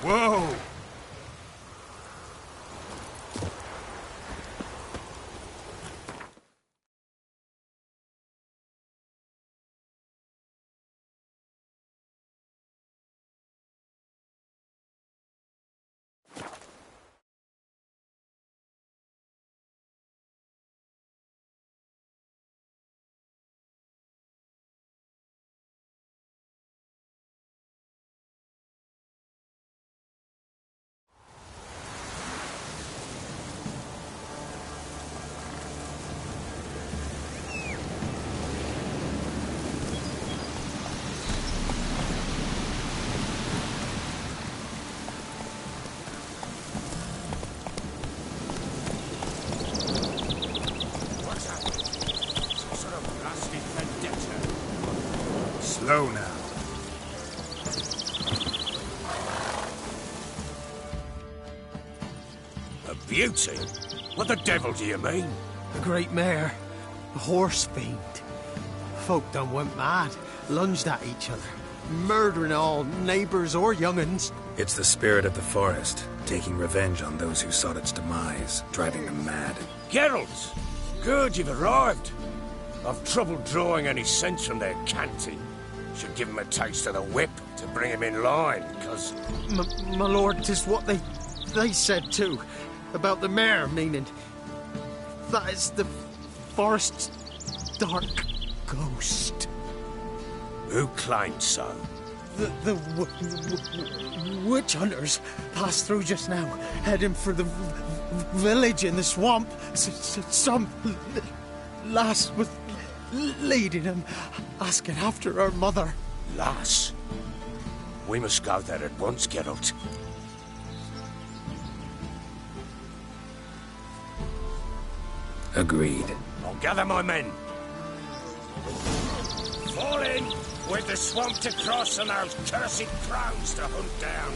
Whoa! Slow now. A beauty? What the devil do you mean? A great mare. A horse fiend. Folk done went mad, lunged at each other, murdering all neighbours or young'uns. It's the spirit of the forest, taking revenge on those who sought its demise, driving them mad. Geralt! Good, you've arrived. I've trouble drawing any sense from their canting. Should give him a taste of the whip to bring him in line, because... My lord, 'tis what they said too, about the mare, meaning that is the forest's dark ghost. Who claimed so? The witch hunters passed through just now, heading for the village in the swamp. Some lass was leading him, asking after her mother. Lass? We must go there at once, Geralt. Agreed. I'll gather my men. Fall in! With the swamp to cross and those cursed crows to hunt down.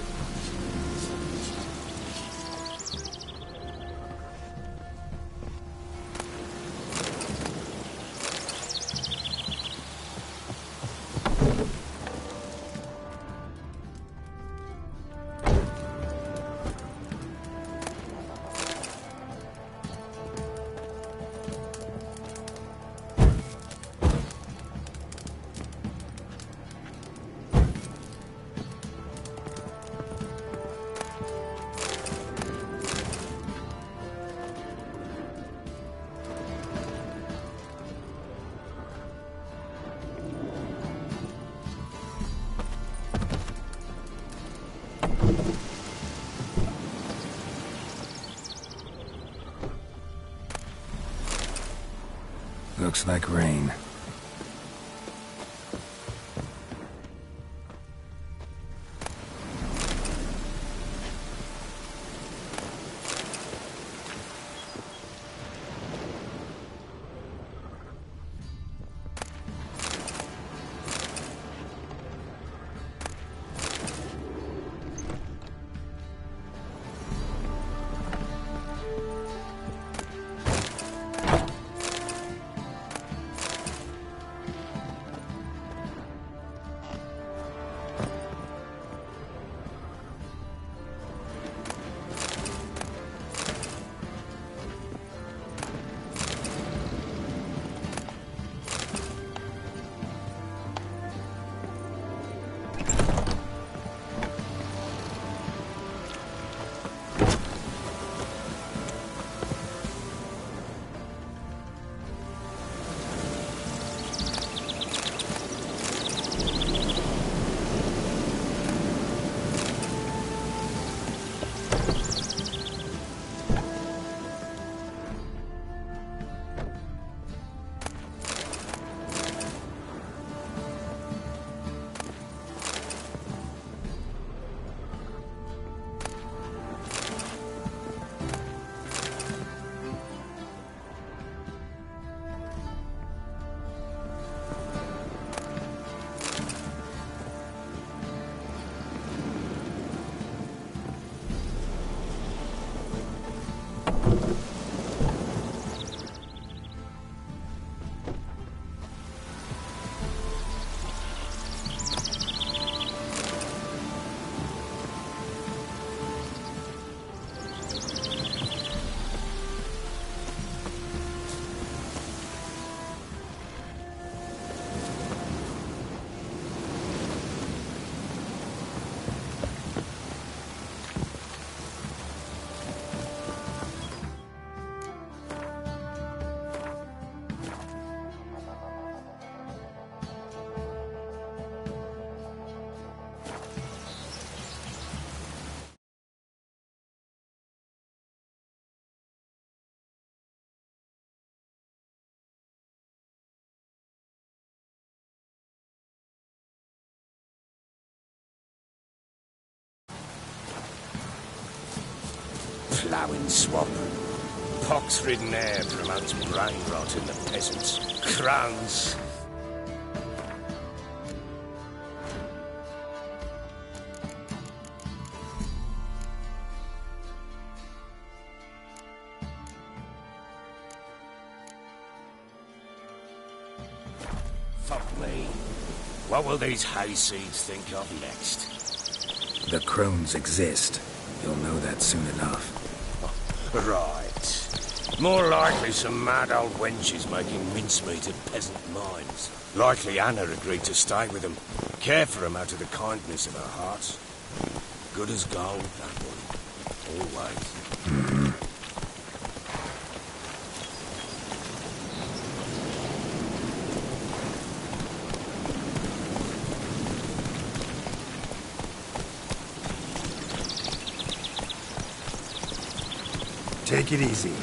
Looks like rain. ploughing swamp. Pox-ridden air promotes brain rot in the peasants. Crowns. Fuck me. What will these hayseeds think of next? The crones exist. You'll know that soon enough. Right. More likely some mad old wenches making mincemeat at peasant mines. Likely Anna agreed to stay with them, care for them out of the kindness of her heart. Good as gold, that one. Always. Take it easy.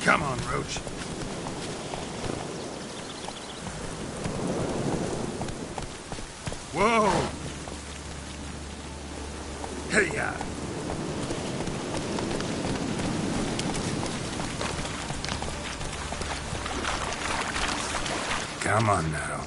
Come on, Roach. Whoa! Hey-ya! Come on now.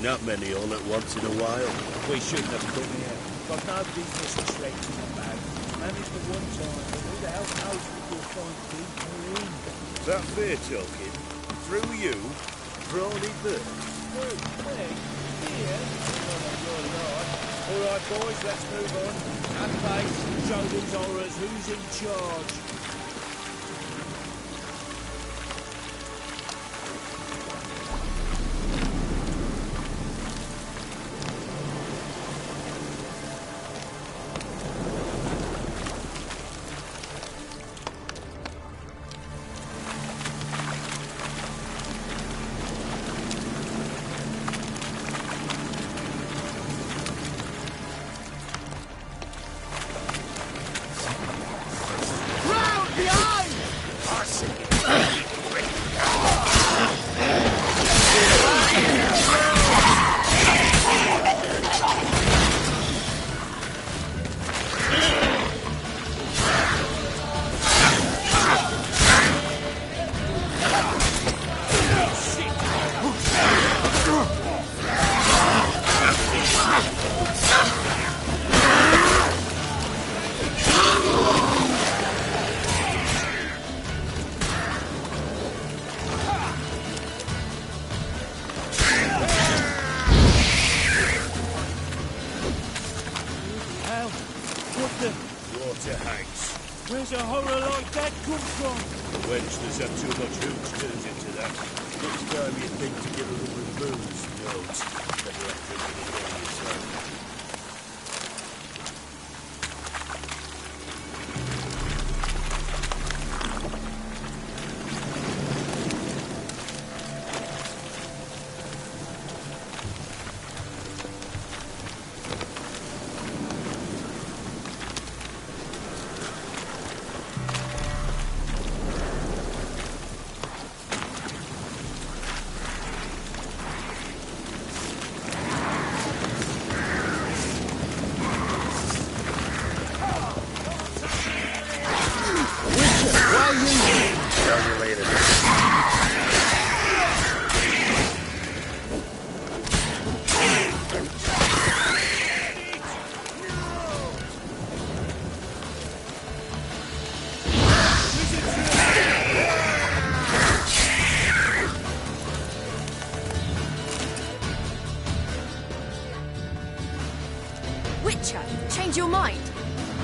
Not many on at once in a while. We shouldn't have come here. Got no business to straighten the bag. Managed the one time, but who the hell knows if we'll find people in? That fair talking? Through you? Brawny bird? Through me? Here? Oh, you're right. All right, boys, let's move on. At base, show these horrors who's in charge. Where's a horror like that come from? The wench that's had too much hooch turns into that. Next time you think to get a little booze, don't. Better have drinking it all yourself.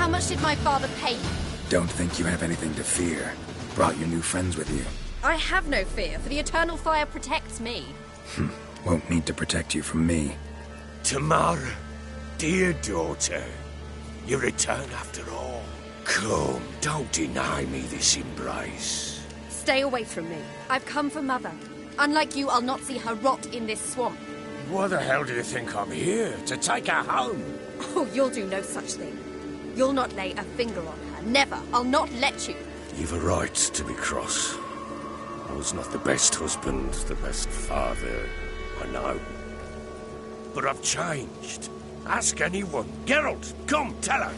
How much did my father pay you? Don't think you have anything to fear. Brought your new friends with you. I have no fear, for the eternal fire protects me. Won't need to protect you from me. Tamara, dear daughter, you return after all. Come, don't deny me this embrace. Stay away from me. I've come for Mother. Unlike you, I'll not see her rot in this swamp. Why the hell do you think I'm here? To take her home? Oh, you'll do no such thing. You'll not lay a finger on her. Never. I'll not let you. You've a right to be cross. I was not the best husband, the best father, I know. But I've changed. Ask anyone. Geralt, come, tell her.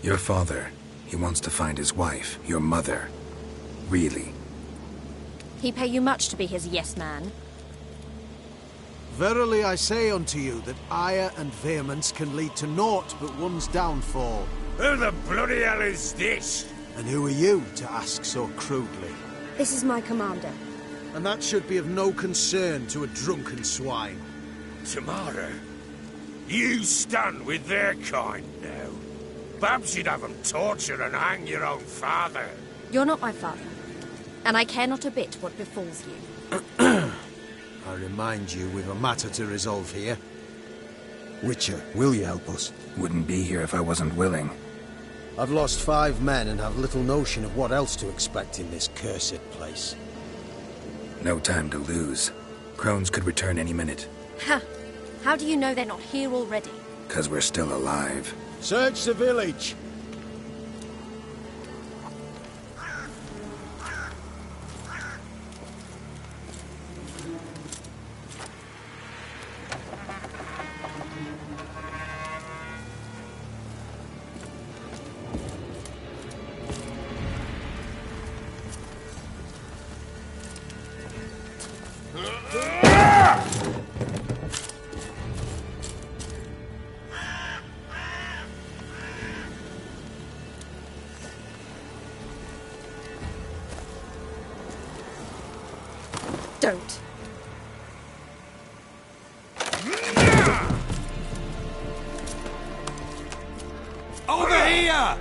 Your father, he wants to find his wife, your mother. Really? He pay you much to be his yes man. Verily I say unto you that ire and vehemence can lead to naught but one's downfall. Who the bloody hell is this? And who are you to ask so crudely? This is my commander. And that should be of no concern to a drunken swine. Tamara, you stand with their kind now. Perhaps you'd have them torture and hang your own father. You're not my father, and I care not a bit what befalls you. I remind you we've a matter to resolve here. Witcher, will you help us? Wouldn't be here if I wasn't willing. I've lost 5 men and have little notion of what else to expect in this cursed place. No time to lose. Crones could return any minute. Ha! How do you know they're not here already? 'Cause we're still alive. Search the village! Don't. Over here!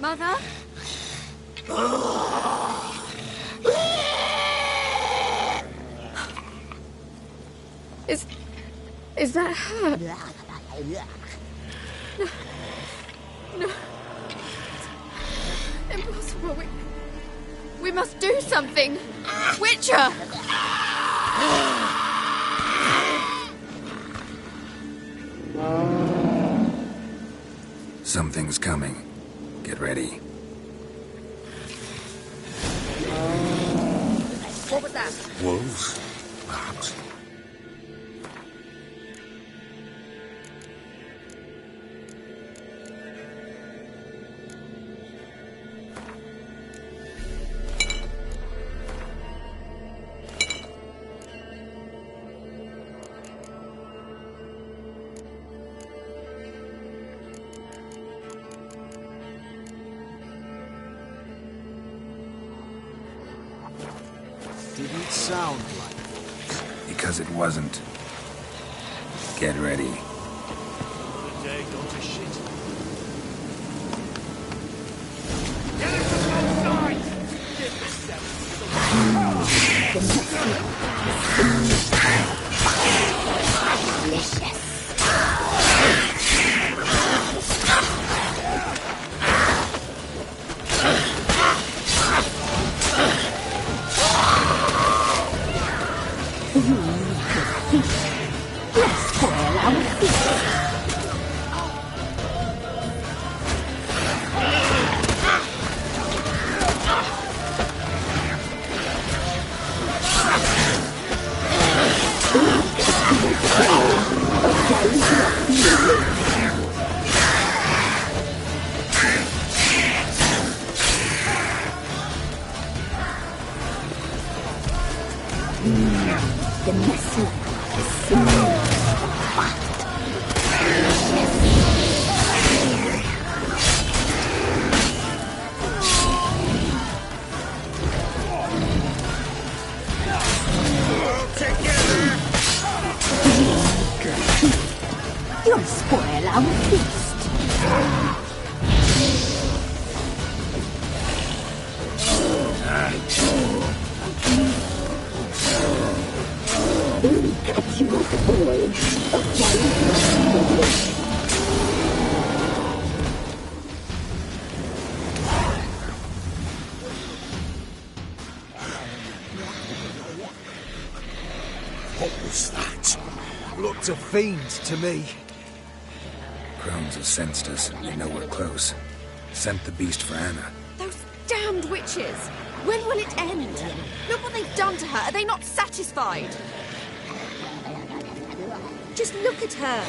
Mother? Is that her? No. No. Impossible. We must do something. Witcher! Something's coming. Get ready. What was that? Wolves, perhaps. Didn't sound like it. Because it wasn't. Get ready. The day gone to shit. Get it from both sides! Give this seven. You'll spoil our feast. Cut you off, boy. What was that? Looked a fiend to me. Crones have sensed us. They know we're close. Sent the beast for Anna. Those damned witches! When will it end? Look what they've done to her. Are they not satisfied? Just look at her.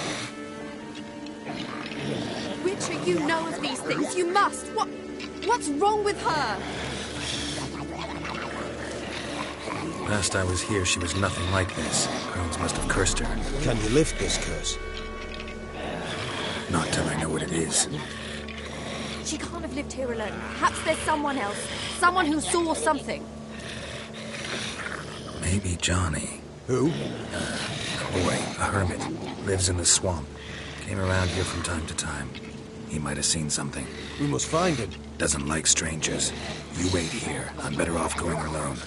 Witcher, you know of these things. You must. What's wrong with her? Last I was here, she was nothing like this. Crones must have cursed her. Can you lift this curse? Not till I know what it is. She can't have lived here alone. Perhaps there's someone else. Someone who saw something. Maybe Johnny. Who? A boy, a hermit. Lives in the swamp. Came around here from time to time. He might have seen something. We must find him. Doesn't like strangers. You wait here. I'm better off going alone.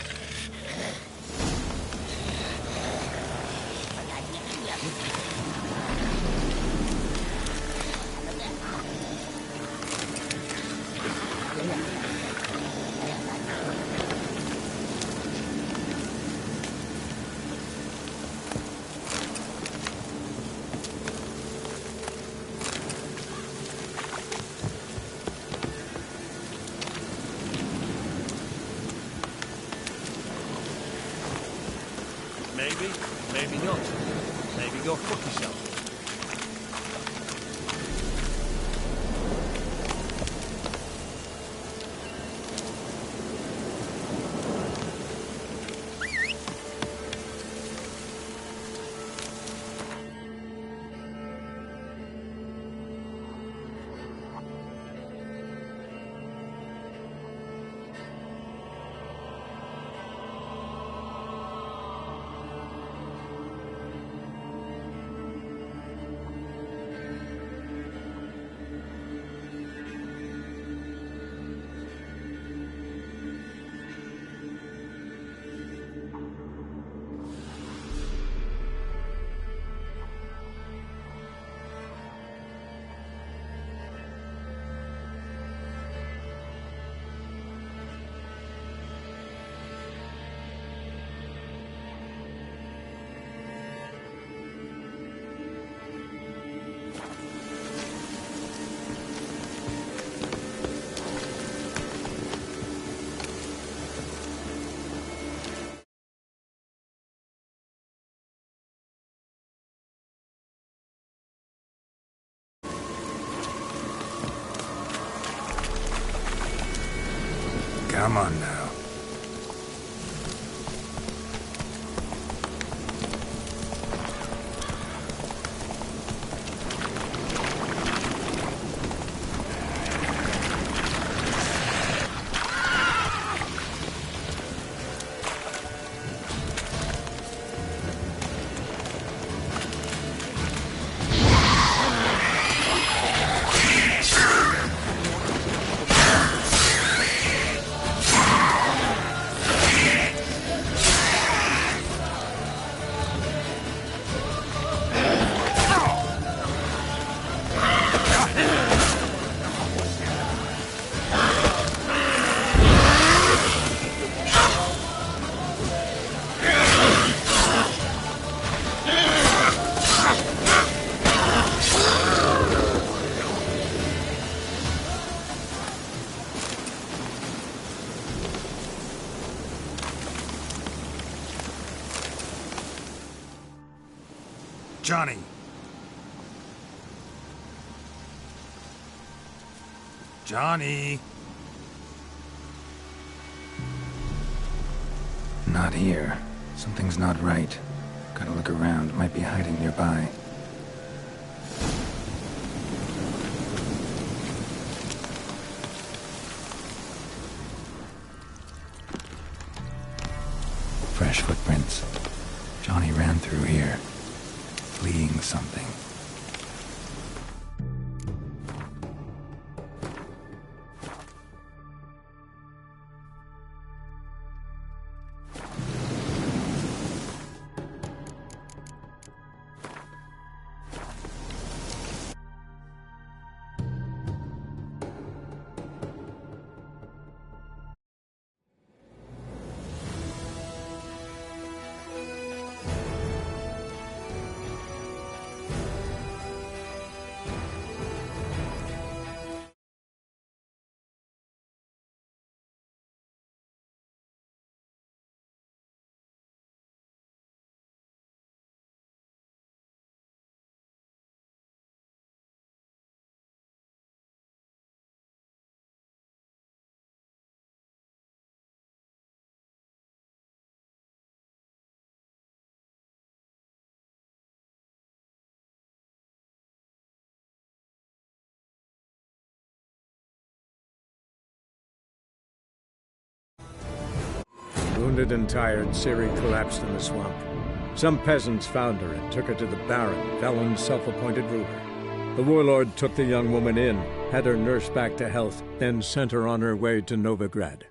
Maybe, maybe not. Maybe go fuck yourself. Come on now. Johnny. Johnny. Not here. Something's not right. Gotta look around. Might be hiding nearby. Fresh footprints. Johnny ran through here, fleeing something. Wounded and tired, Siri collapsed in the swamp. Some peasants found her and took her to the Baron, Velen's self-appointed ruler. The warlord took the young woman in, had her nursed back to health, then sent her on her way to Novigrad.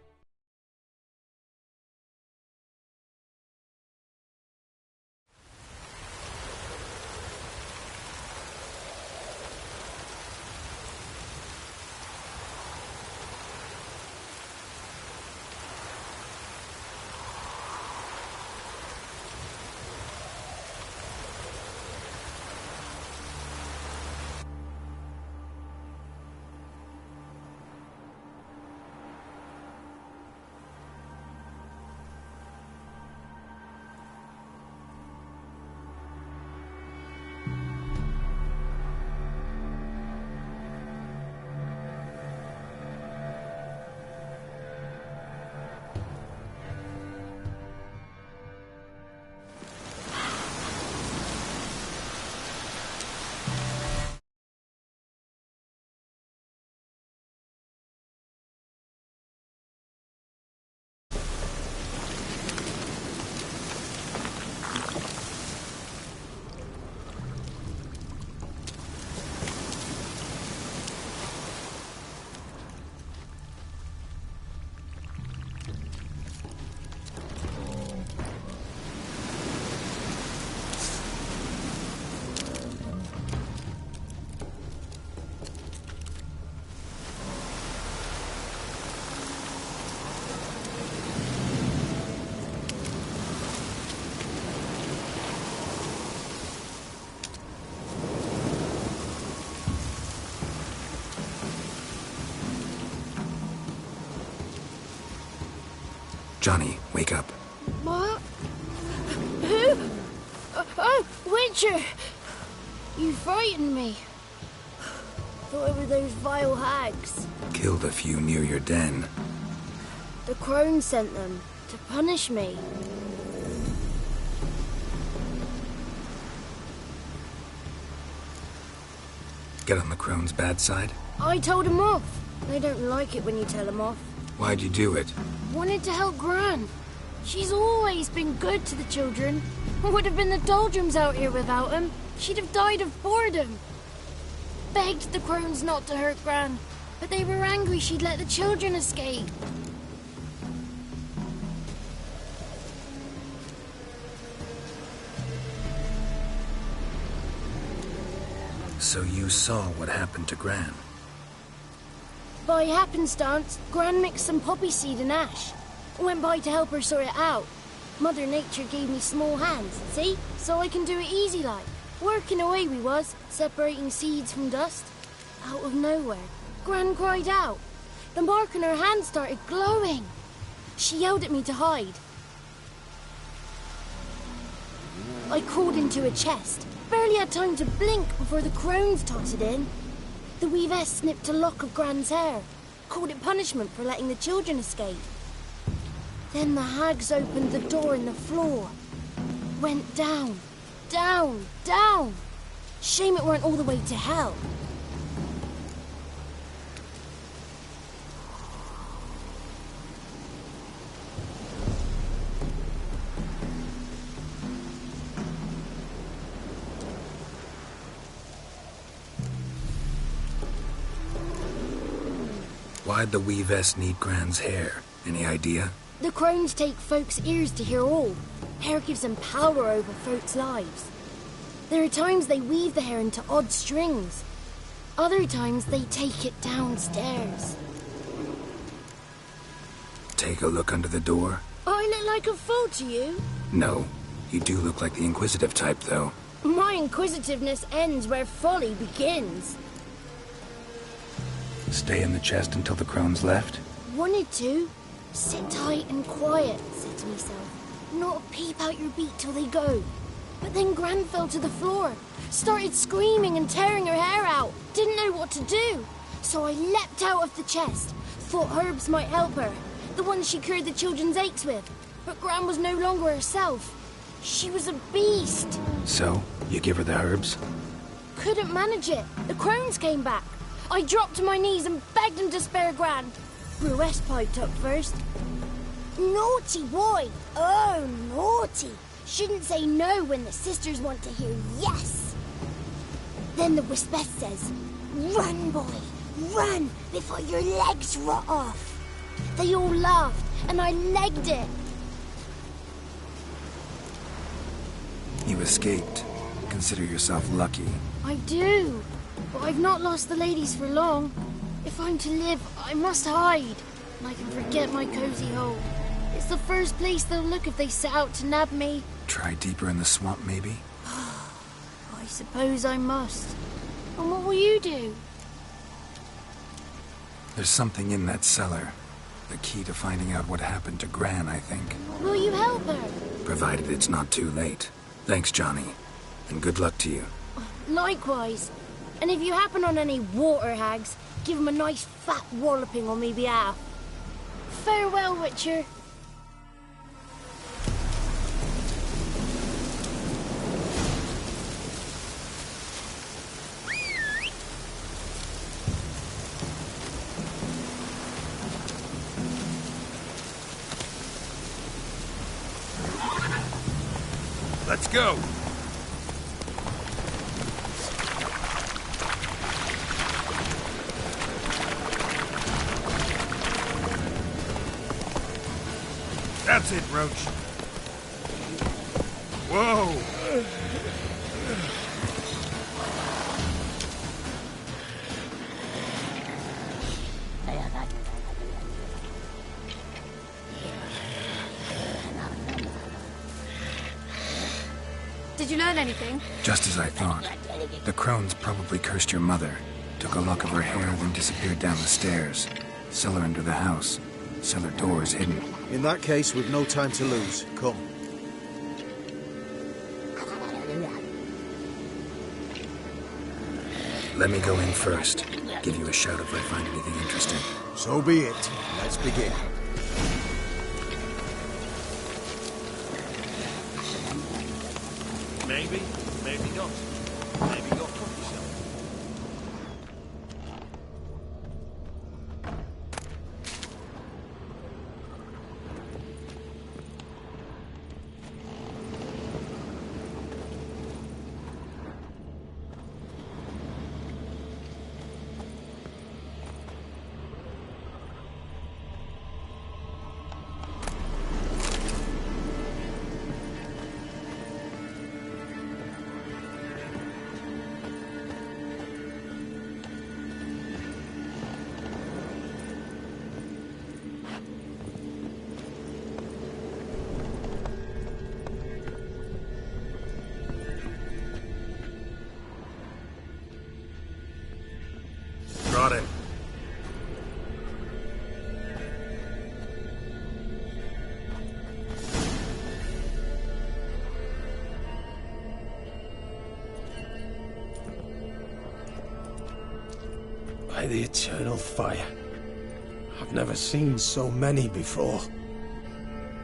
Johnny, wake up. What? Who? Oh, Witcher! You frightened me. Thought it were those vile hags. Killed a few near your den. The crone sent them to punish me. Get on the crone's bad side? I told them off. They don't like it when you tell them off. Why'd you do it? Wanted to help Gran. She's always been good to the children. Would have been the doldrums out here without him. She'd have died of boredom. Begged the crones not to hurt Gran, but they were angry she'd let the children escape. So you saw what happened to Gran? By happenstance, Gran mixed some poppy seed and ash. Went by to help her sort it out. Mother Nature gave me small hands, see? So I can do it easy like. Working away we was, separating seeds from dust. Out of nowhere, Gran cried out. The mark on her hand started glowing. She yelled at me to hide. I crawled into a chest. Barely had time to blink before the crones totted in. The weavess snipped a lock of Gran's hair. Called it punishment for letting the children escape. Then the hags opened the door in the floor. went down, down, down. Shame it weren't all the way to hell. Why'd the Weavess need Gran's hair? Any idea? The crones take folks' ears to hear all. Hair gives them power over folks' lives. There are times they weave the hair into odd strings. Other times they take it downstairs. Take a look under the door? I look like a fool to you? No. You do look like the inquisitive type, though. My inquisitiveness ends where folly begins. Stay in the chest until the crones left? Wanted to. Sit tight and quiet, said to myself. Not a peep out your beat till they go. But then Gran fell to the floor. Started screaming and tearing her hair out. Didn't know what to do. So I leapt out of the chest. Thought herbs might help her. The ones she cured the children's aches with. But Gran was no longer herself. She was a beast. So, you give her the herbs? Couldn't manage it. The crones came back. I dropped to my knees and begged him to spare Gran. Bruce piped up first. Naughty boy. Oh, naughty. Shouldn't say no when the sisters want to hear yes. Then the Wispess says, run, boy, run before your legs rot off. They all laughed and I legged it. You escaped. Consider yourself lucky. I do. But I've not lost the ladies for long. If I'm to live, I must hide. And I can forget my cozy hole. It's the first place they'll look if they set out to nab me. Try deeper in the swamp, maybe? I suppose I must. And what will you do? There's something in that cellar. The key to finding out what happened to Gran, I think. Will you help her? Provided it's not too late. Thanks, Johnny. And good luck to you. Likewise. And if you happen on any water hags, give them a nice fat walloping on me behalf. Farewell, Witcher. Let's go. That's it, Roach. Whoa! Did you learn anything? Just as I thought. The crones probably cursed your mother. Took a lock of her hair, then disappeared down the stairs. Cellar under the house. Cellar door is hidden. In that case, we've no time to lose. Come. Let me go in first. Give you a shout if I find anything interesting. So be it. Let's begin. Maybe, maybe not. Maybe you'll cook yourself. Got it. By the eternal fire. I've never seen so many before.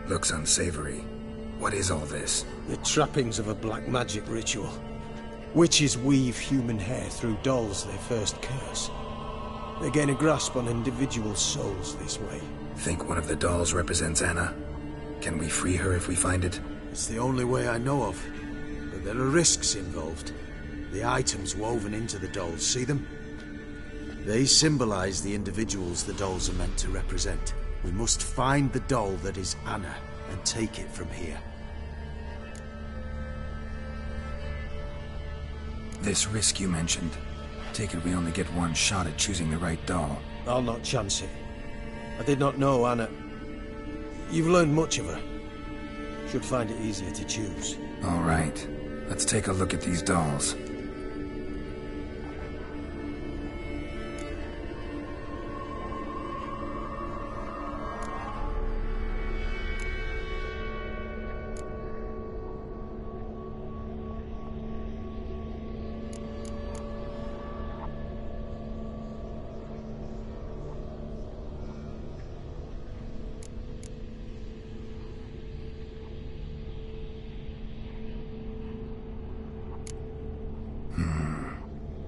Looks unsavory. What is all this? The trappings of a black magic ritual. Witches weave human hair through dolls they first curse. They gain a grasp on individual souls this way. Think one of the dolls represents Anna? Can we free her if we find it? It's the only way I know of. But there are risks involved. The items woven into the dolls, see them? They symbolize the individuals the dolls are meant to represent. We must find the doll that is Anna and take it from here. This risk you mentioned. Take it we only get one shot at choosing the right doll. I'll not chance it. I did not know Anna. You've learned much of her. Should find it easier to choose. All right. Let's take a look at these dolls.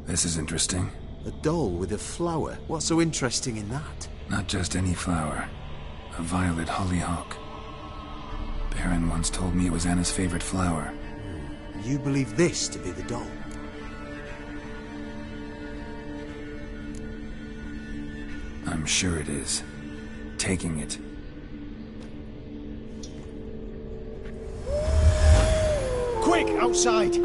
This is interesting. A doll with a flower? What's so interesting in that? Not just any flower. A violet hollyhock. Baron once told me it was Anna's favorite flower. You believe this to be the doll? I'm sure it is. Taking it. Quick, outside!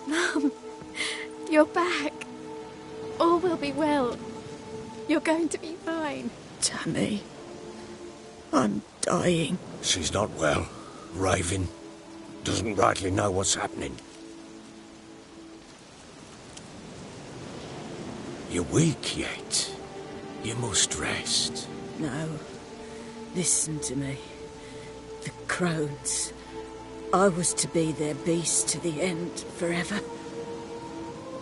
Mum, you're back. All will be well. You're going to be fine. Tammy, I'm dying. She's not well. Raving. Doesn't rightly know what's happening. You're weak yet. You must rest. No. Listen to me. The crones. I was to be their beast to the end, forever.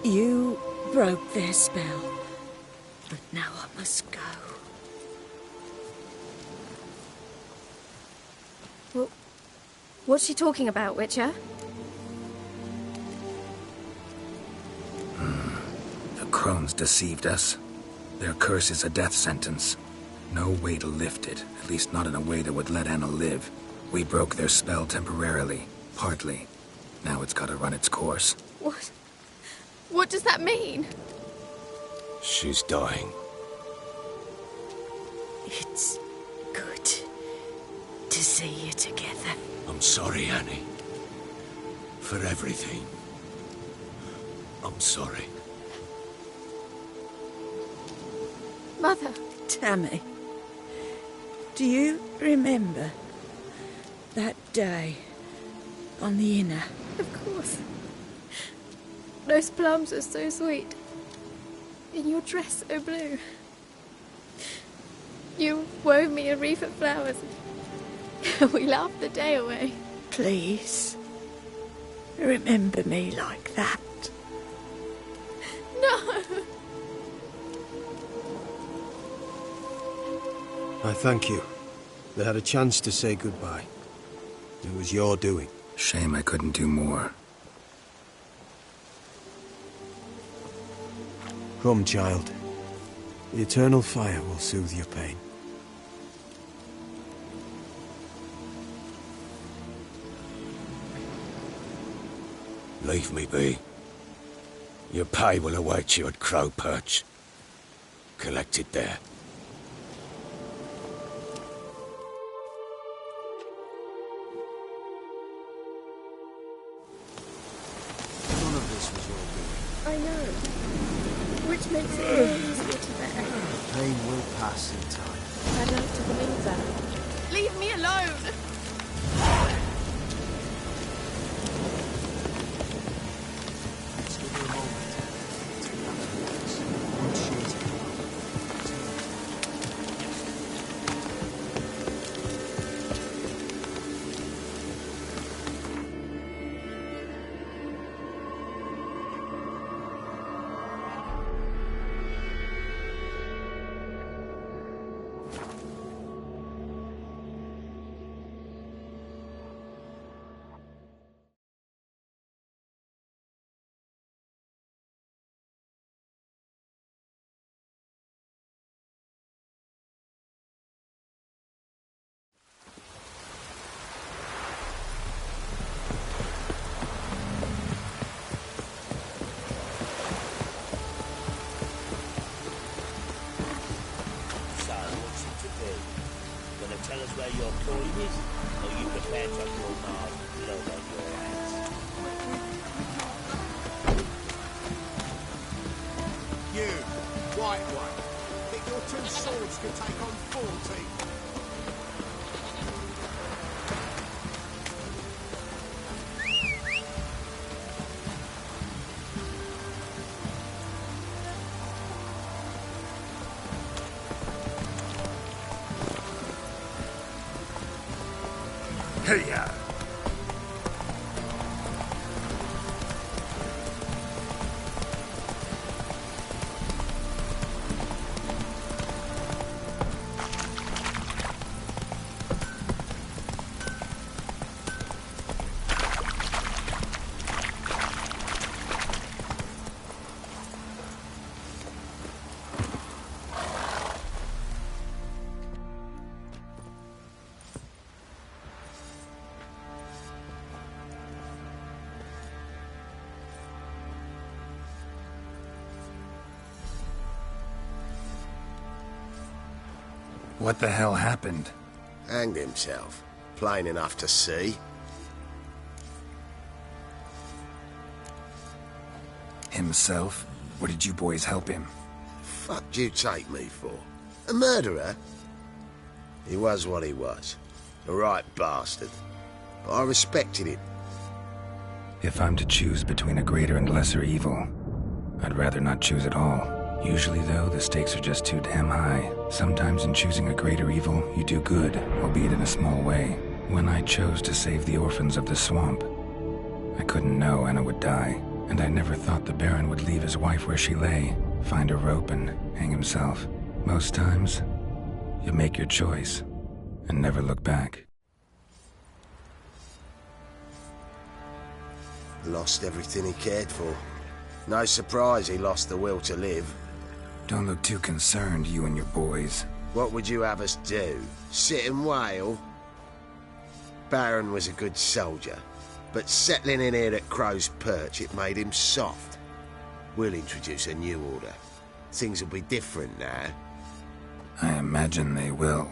You broke their spell. But now I must go. Well, what's she talking about, Witcher? The crones deceived us. Their curse is a death sentence. No way to lift it, at least not in a way that would let Anna live. We broke their spell temporarily, partly. Now it's gotta run its course. What? What does that mean? She's dying. It's good to see you together. I'm sorry, Annie. For everything. I'm sorry. Mother. Tammy, do you remember that day on the inner? Of course. Those plums are so sweet. And your dress so blue. You wove me a wreath of flowers. We laughed the day away. Please, remember me like that. No! I thank you. They had a chance to say goodbye. It was your doing. Shame I couldn't do more. Come, child. The eternal fire will soothe your pain. Leave me be. Your pay will await you at Crow Perch. Collect it there. None of this was your doing. I know. Which makes it more easier to bear. The pain will pass in time. I'd like to believe that. Leave me alone! Let's give her a moment. Take that focus. One sheet. Gonna tell us where your coin is, or you prepare to have your mar's blood on your hands? You, white one, think your two swords can take on 40? Hey-ya! What the hell happened? Hanged himself. Plain enough to see. Himself? Or did you boys help him? Fuck do you take me for? A murderer? He was what he was. A right bastard. But I respected him. If I'm to choose between a greater and lesser evil, I'd rather not choose at all. Usually, though, the stakes are just too damn high. Sometimes in choosing a greater evil, you do good, albeit in a small way. When I chose to save the orphans of the swamp, I couldn't know Anna would die, and I never thought the Baron would leave his wife where she lay, find a rope and hang himself. Most times, you make your choice and never look back. Lost everything he cared for. No surprise he lost the will to live. Don't look too concerned, you and your boys. What would you have us do? Sit and wail? Baron was a good soldier, but settling in here at Crow's Perch, it made him soft. We'll introduce a new order. Things will be different now. I imagine they will.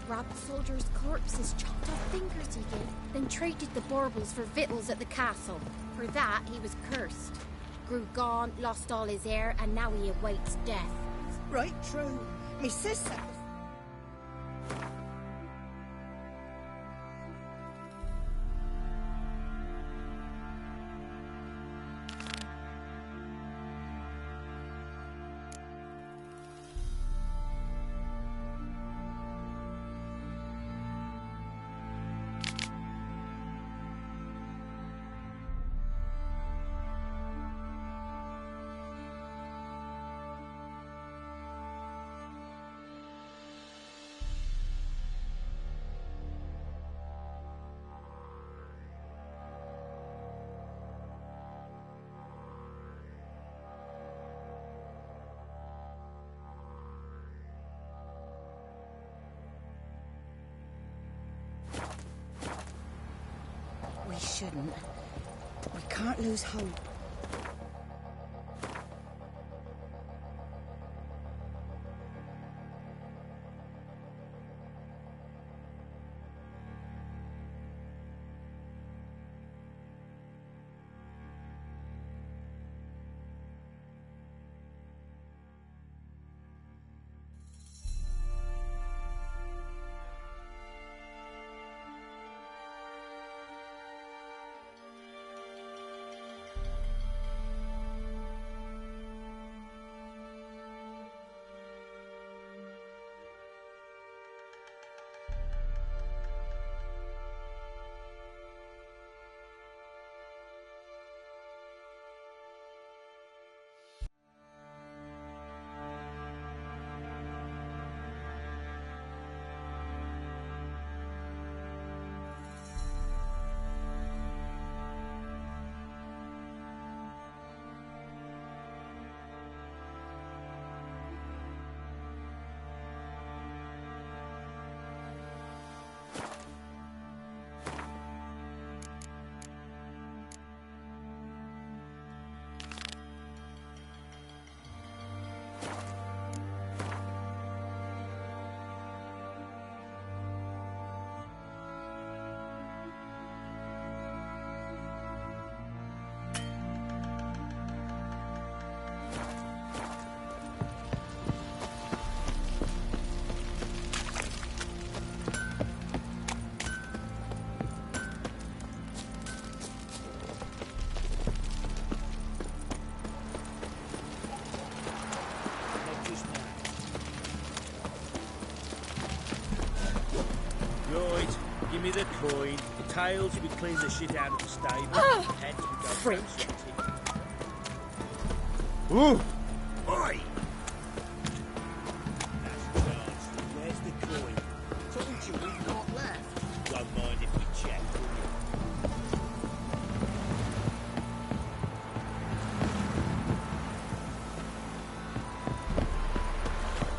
Robbed soldiers' corpses, chopped off fingers he did, then traded the baubles for victuals at the castle. For that, he was cursed. Grew gaunt, lost all his hair, and now he awaits death. Right true. Me sister. We shouldn't. We can't lose hope. you the coin. Tails, we clean the shit out of the stable. Heads, we go freak. Ooh! Oi! That's chance. Where's the coin? Told you we've not left. Don't mind if we check, will you?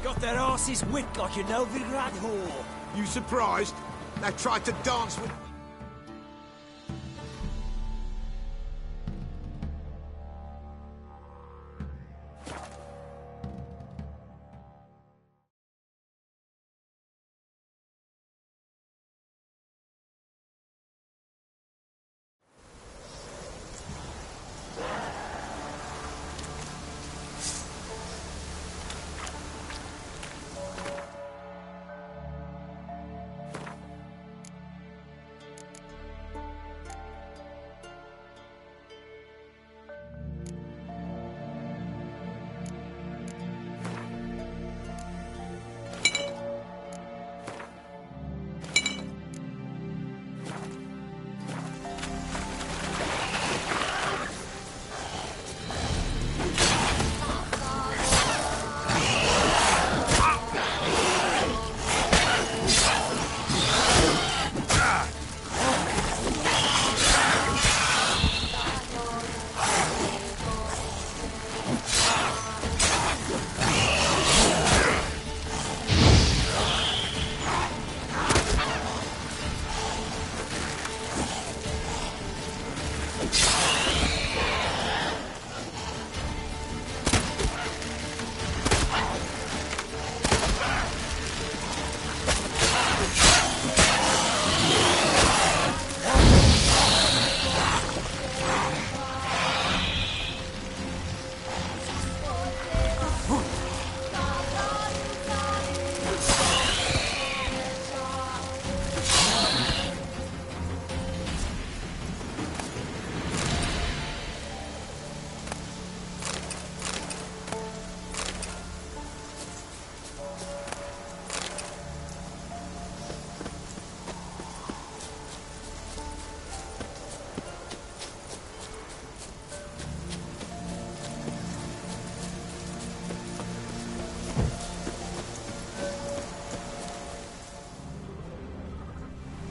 Got their asses whipped like a Novigrad whore. You surprised? They tried to dance with...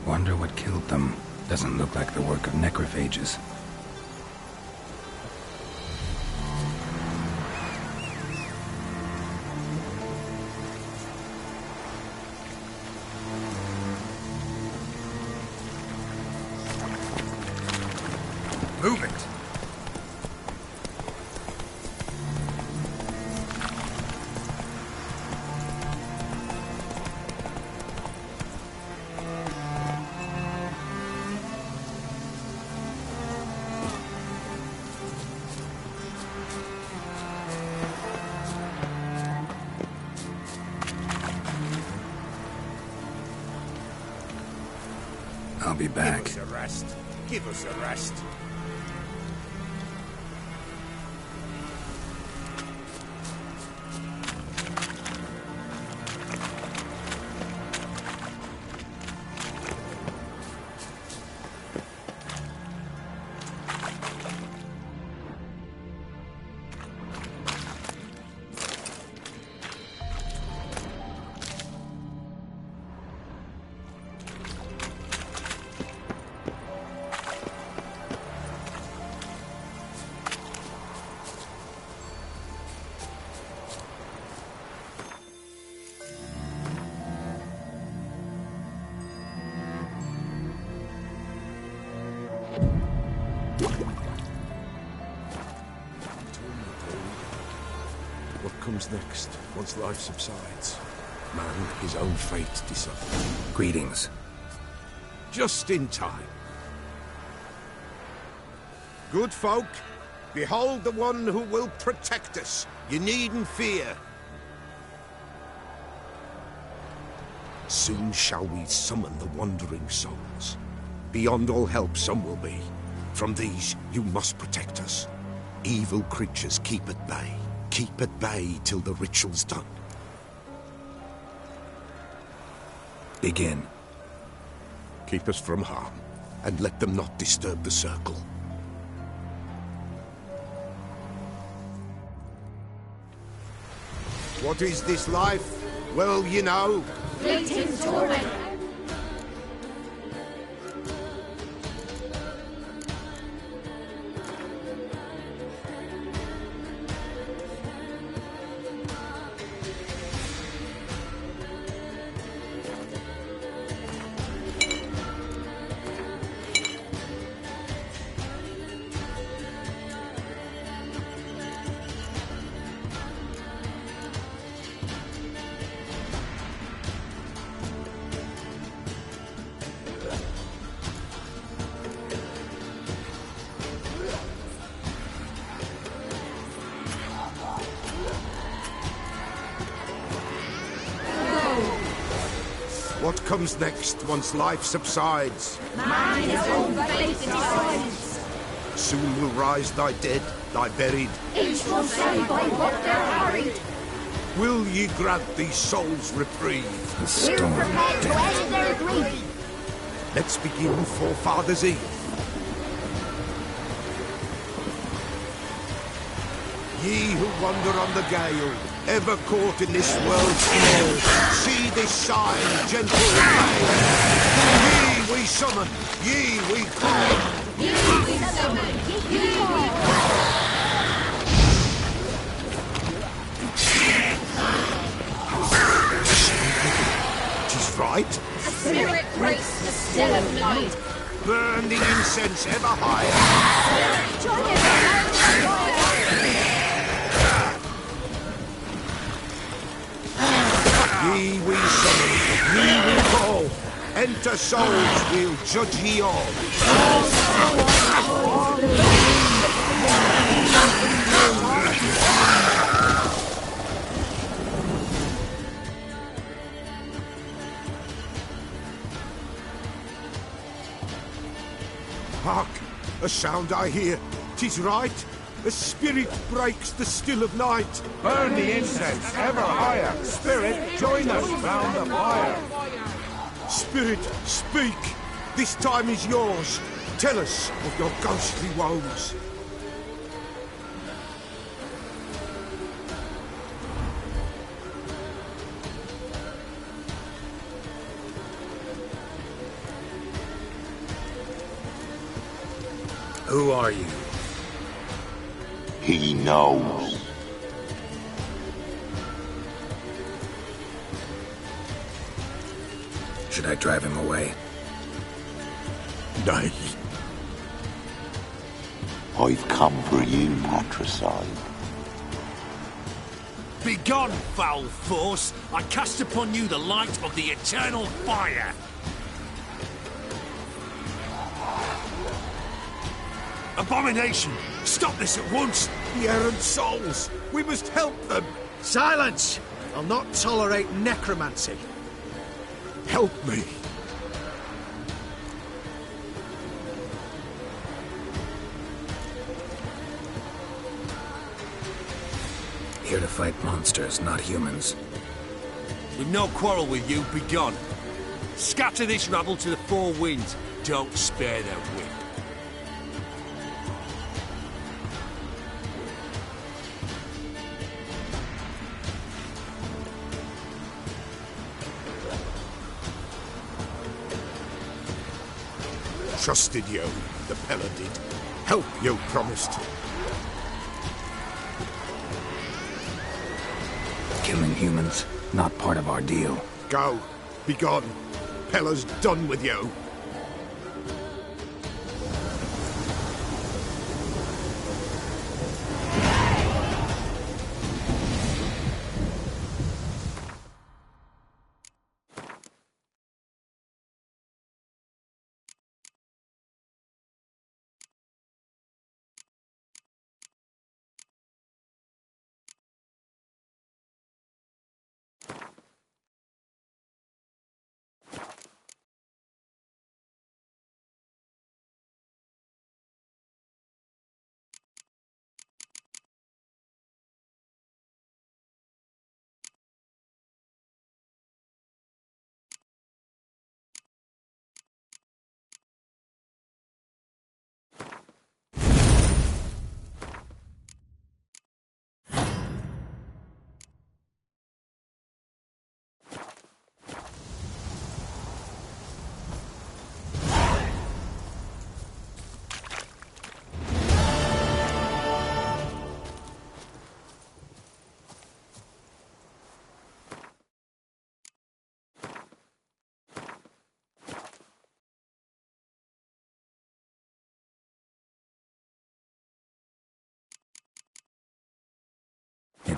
Wonder what killed them. Doesn't look like the work of necrophages. Move it! I'll be back. Give us a rest. Give us a rest. What comes next, once life subsides? Man, his own fate decides. Greetings. Just in time. Good folk, behold the one who will protect us. You needn't fear. Soon shall we summon the wandering souls. Beyond all help some will be. From these, you must protect us. Evil creatures keep at bay. Keep at bay till the ritual's done. Begin. Keep us from harm, and let them not disturb the circle. What is this life? Well, you know. Fleeting torment. What comes next once life subsides? Man is all faith decides. Soon will rise thy dead, thy buried. Each will say by what they're harried. Will ye grant these souls reprieve? We're prepared to end their grief. Let's begin Forefathers' Eve. Ye who wander on the gale, ever caught in this world's flow, see this sign, gentle flame. Ye we summon, ye we call. Ye we summon, ye we call. Tis right. A spirit breaks the still of night. Burn the incense ever higher. Spirit, join us. Ye we summon, ye we call. Enter souls, we'll judge ye all. Hark! A sound I hear. 'Tis right. A spirit breaks the still of night. Burn the incense ever higher. Spirit, join us round the fire. Spirit, speak. This time is yours. Tell us of your ghostly woes. Who are you? He knows. Should I drive him away? Nay. I've come for you, patricide. Begone, foul force! I cast upon you the light of the eternal fire! Abomination! Stop this at once! The errant souls! We must help them! Silence! I'll not tolerate necromancy. Help me! Here to fight monsters, not humans. We've no quarrel with you, begone! Scatter this rabble to the four winds. Don't spare their wit. Trusted you, the Pella did. Help you promised. Killing humans, not part of our deal. Go. Be gone. Pella's done with you.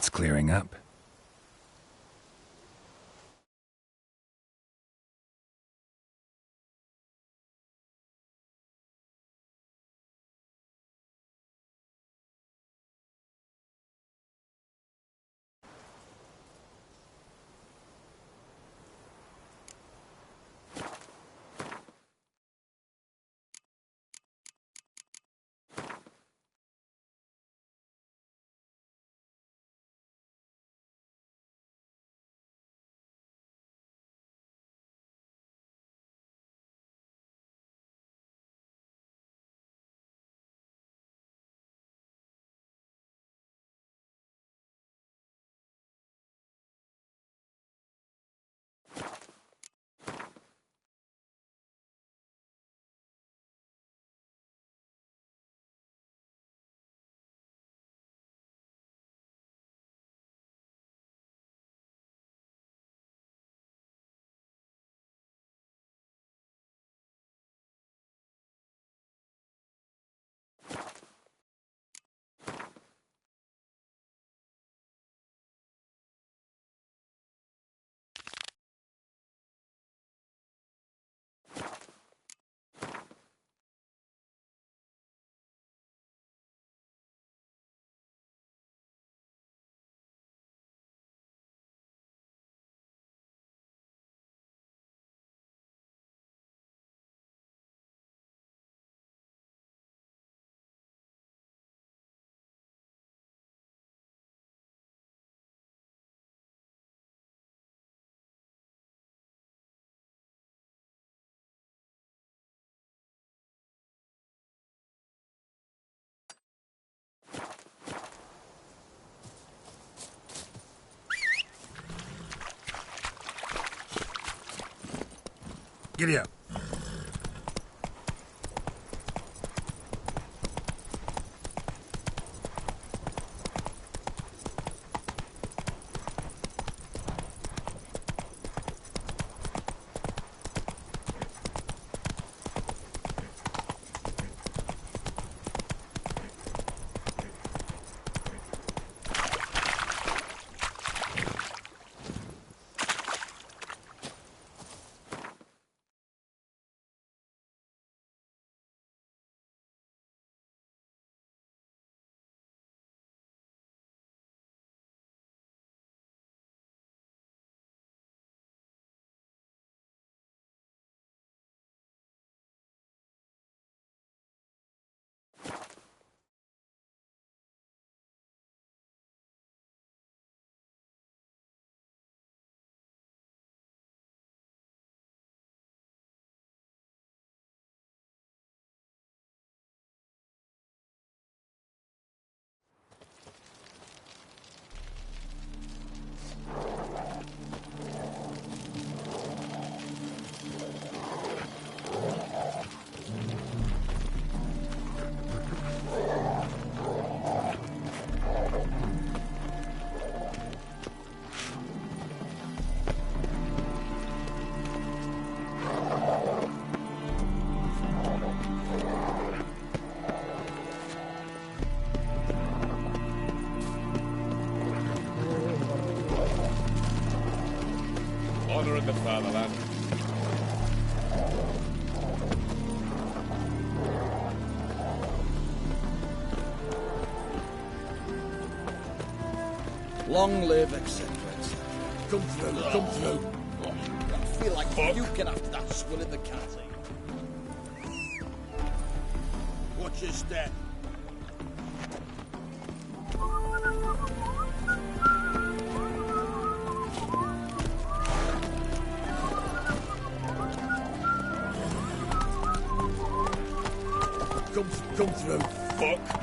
It's clearing up. Giddy up. Honor in the fatherland. Long live, etc., etc. Come through, come through. I feel like puking after that swill in the catty. Watch your step. Come through. Fuck.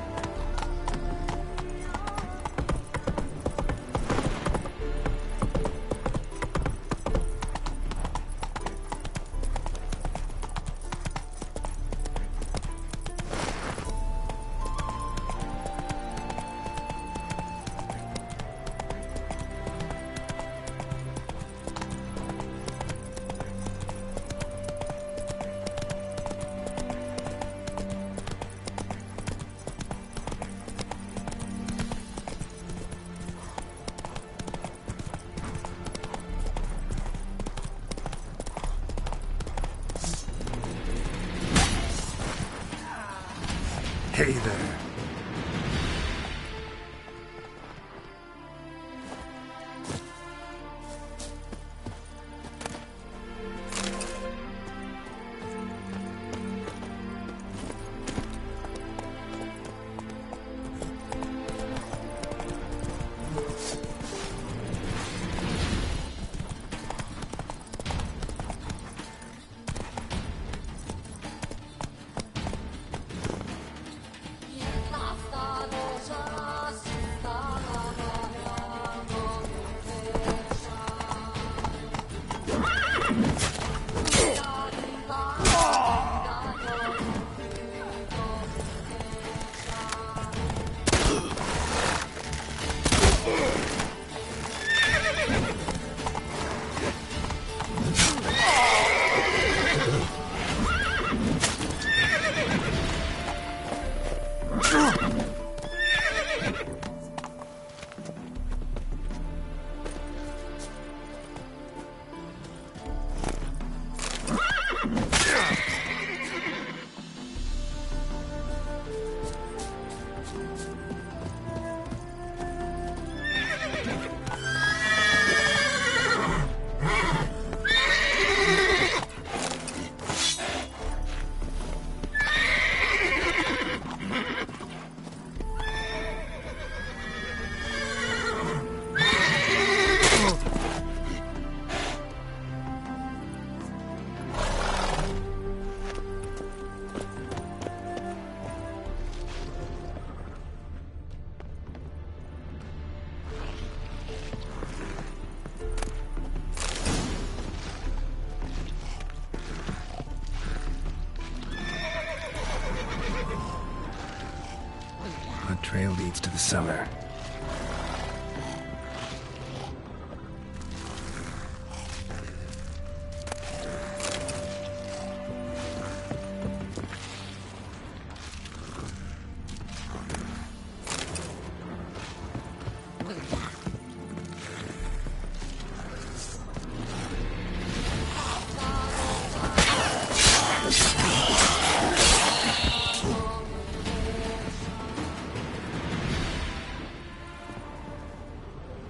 Hey there. Trail leads to the cellar.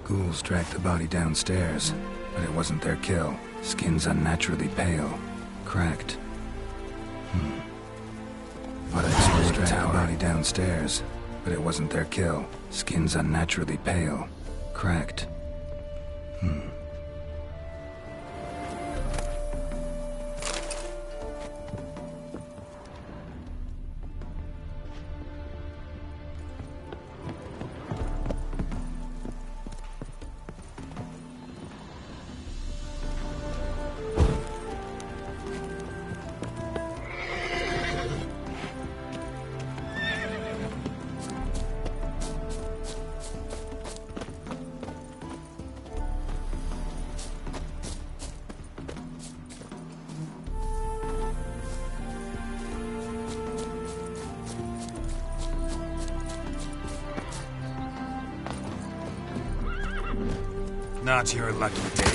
Ghouls dragged the body downstairs, but it wasn't their kill. Skin's unnaturally pale, cracked. Ghouls dragged the body downstairs, but it wasn't their kill. Skin's unnaturally pale, cracked. Not your lucky day.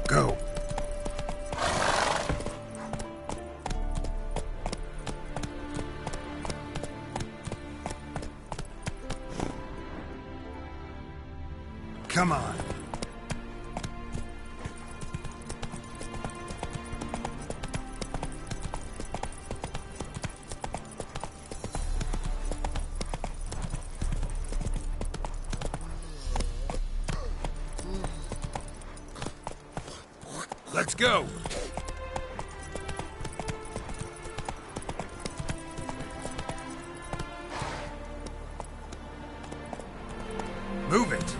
Go. Come on. Let's go! Move it.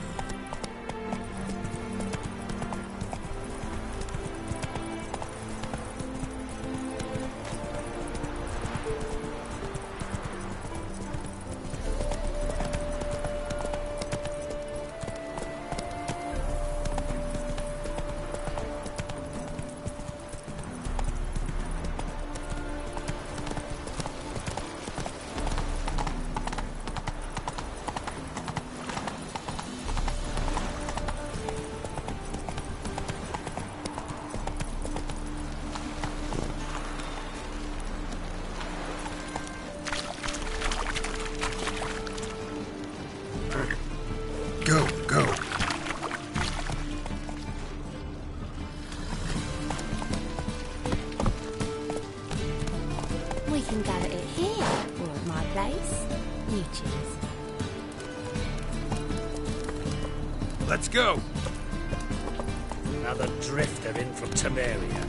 Go, go. We can go at it here, or at my place. You choose. Let's go! Another drifter in from Temeria.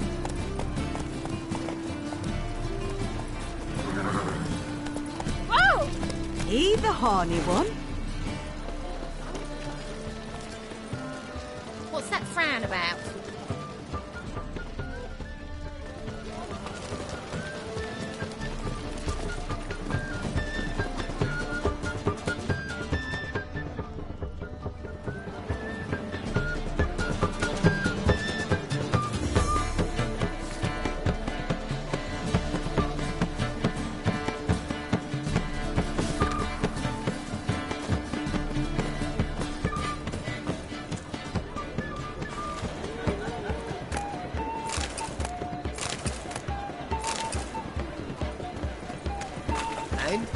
Whoa! He the horny one? What's that frown about? And?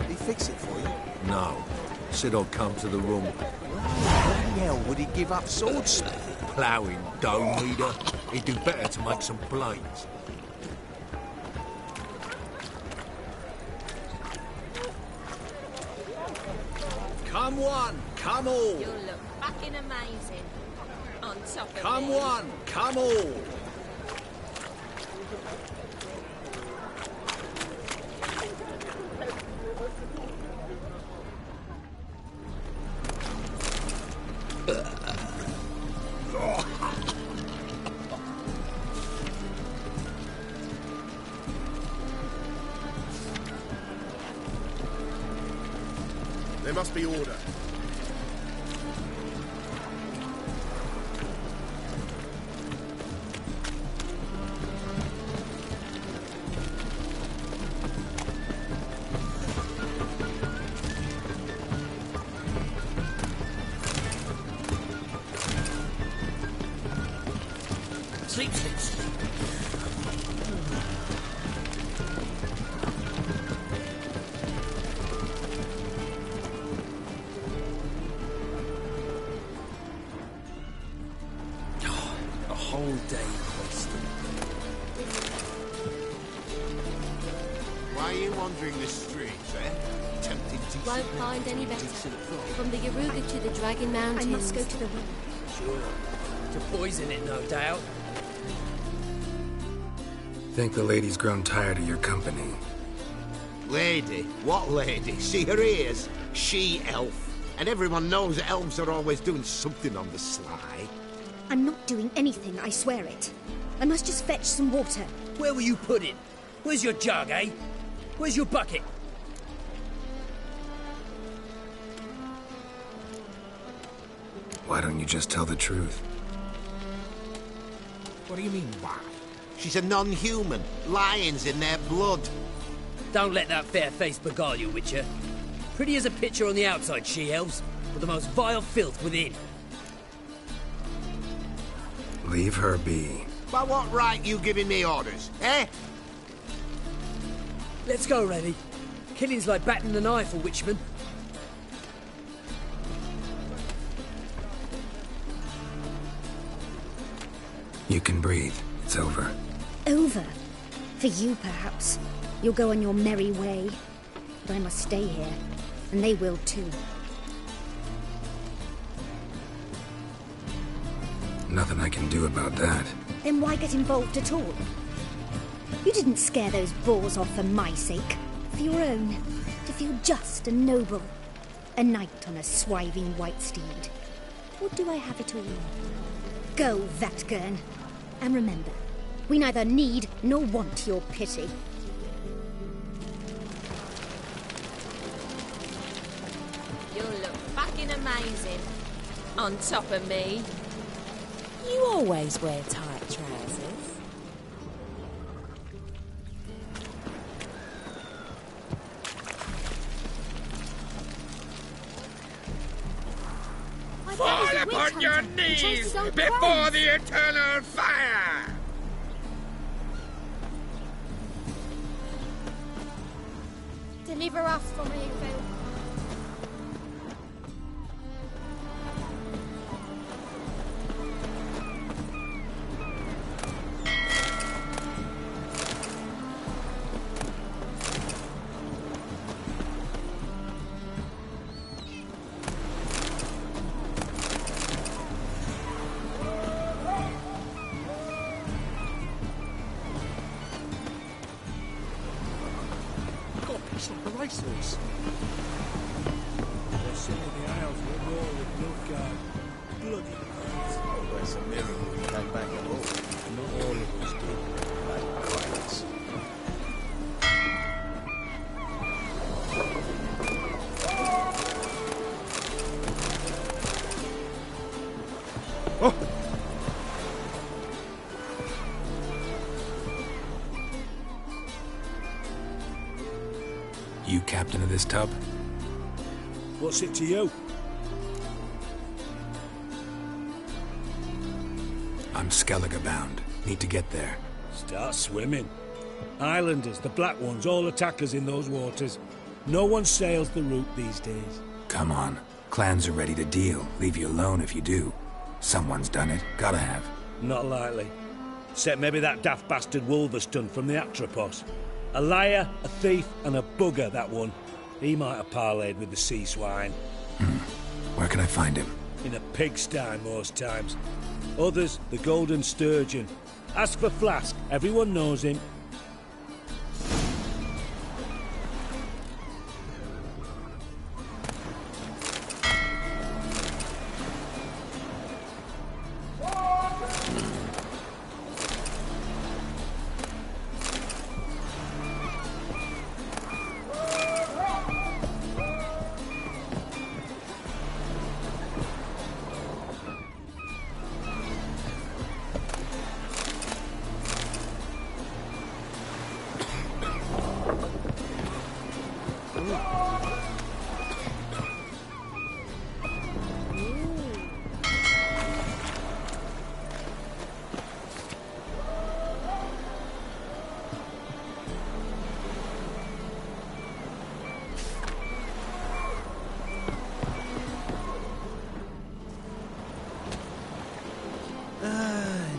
Did he fix it for you? No. Said I'd come to the room. Why the hell would he give up swordsmith? Ploughing dough, leader. He'd do better to make some blades. Come one, come all. You'll look fucking amazing. On top of Come me. one, come all. There must be order. Sleep, sleep, sleep. A whole day wasted. Why are you wandering the streets, eh? Tempted to Won't find any better. From the Yaruga to the Dragon Mountains. I must go to the room. Sure. To poison it, no doubt. Think the lady's grown tired of your company. Lady? What lady? See her ears? She-elf. And everyone knows elves are always doing something on the sly. I'm not doing anything, I swear it. I must just fetch some water. Where were you put in? Where's your jug, eh? Where's your bucket? Why don't you just tell the truth? What do you mean, why? She's a non-human. Lions in their blood. Don't let that fair face beguile you, Witcher. Pretty as a picture on the outside, she-elves, but the most vile filth within. Leave her be. By what right you giving me orders, eh? Let's go, Rennie. Killing's like batting an eye for witchmen. You can breathe. It's over. Over? For you, perhaps. You'll go on your merry way. But I must stay here, and they will too. Nothing I can do about that. Then why get involved at all? You didn't scare those boars off for my sake. For your own. To feel just and noble. A knight on a swiving white steed. Or do I have it all? Go, Vatgern. And remember, we neither need nor want your pity. You'll look fucking amazing. On top of me. You always wear tight trousers. Fall upon your knees before the eternal fire! Deliver us from evil. It's like a racehorse. They're selling the ales with a roar with Nilfgaard. Bloody crazy. Well, it's a miracle we came back at all. Not all of us did. Like pirates. You captain of this tub? What's it to you? I'm Skellige bound. Need to get there. Start swimming. Islanders, the black ones, all attackers in those waters. No one sails the route these days. Come on. Clans are ready to deal. Leave you alone if you do. Someone's done it. Gotta have. Not likely. Except maybe that daft bastard Wolverston from the Atropos. A liar, a thief, and a bugger, that one. He might have parlayed with the sea swine. Where can I find him? In a pigsty most times. Others, the Golden Sturgeon. Ask for Flask, everyone knows him.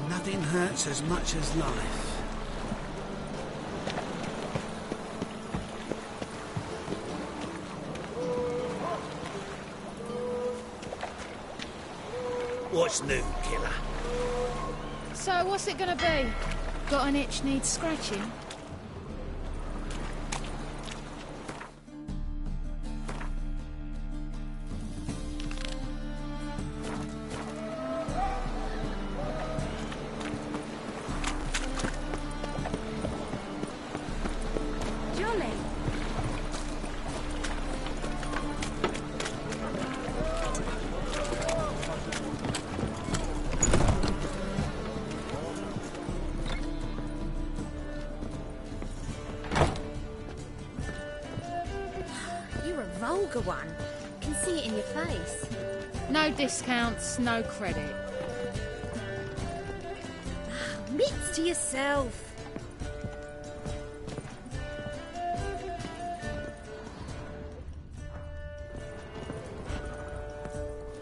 Nothing hurts as much as life. What's new, killer? So, what's it gonna be? Got an itch needs scratching? Jolly. You're a vulgar one. Can see it in your face. No discounts, no credit. Mitts to yourself.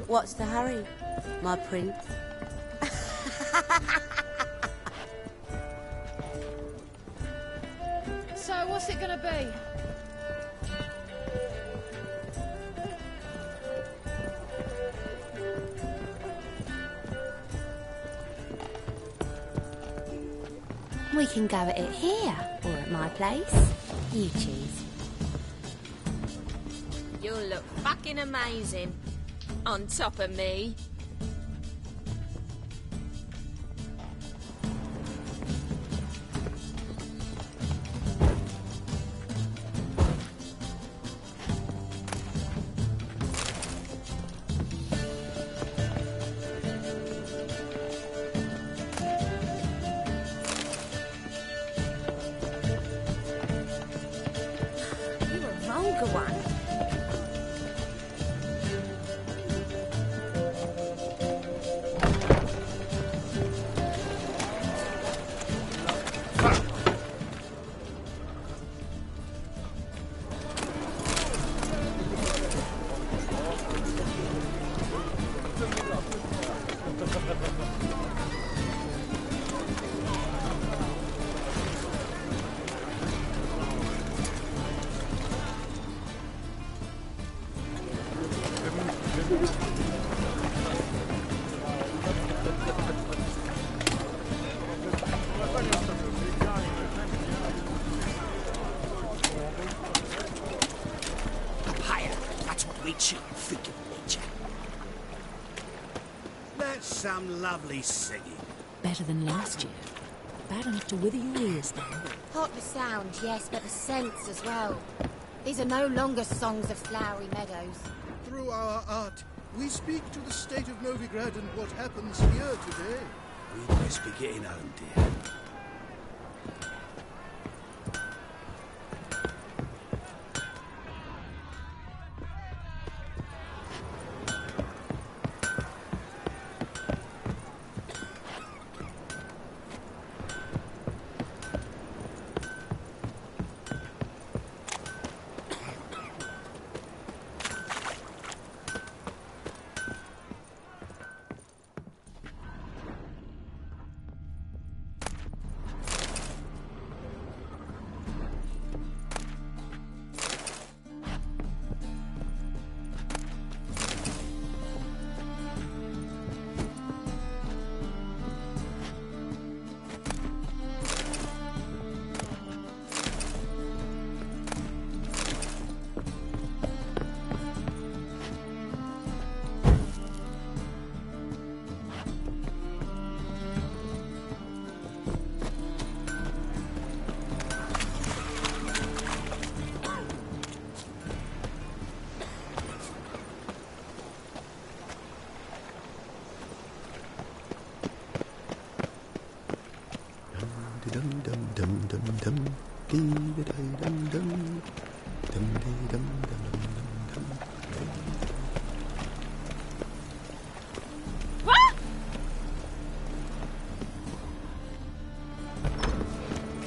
What's the hurry, my prince? So, what's it gonna be? We can go at it here, or at my place. You choose. You'll look fucking amazing on top of me. You're a vulgar one. Papaya, that's what we chew, figure of nature. That's some lovely singing. Better than last year. Bad enough to wither your ears, though. Not the sound, yes, but the sense as well. These are no longer songs of flowery meadows. Through our art, we speak to the state of Novigrad and what happens here today. We'd best be getting home, dear.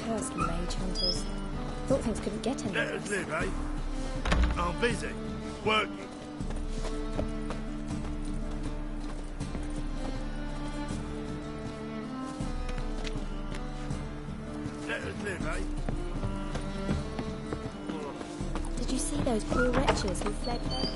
Cursed mage hunters. Thought things couldn't get any Let us live, eh? I'm busy. Working. Let us live, eh? Did you see those poor wretches who fled there?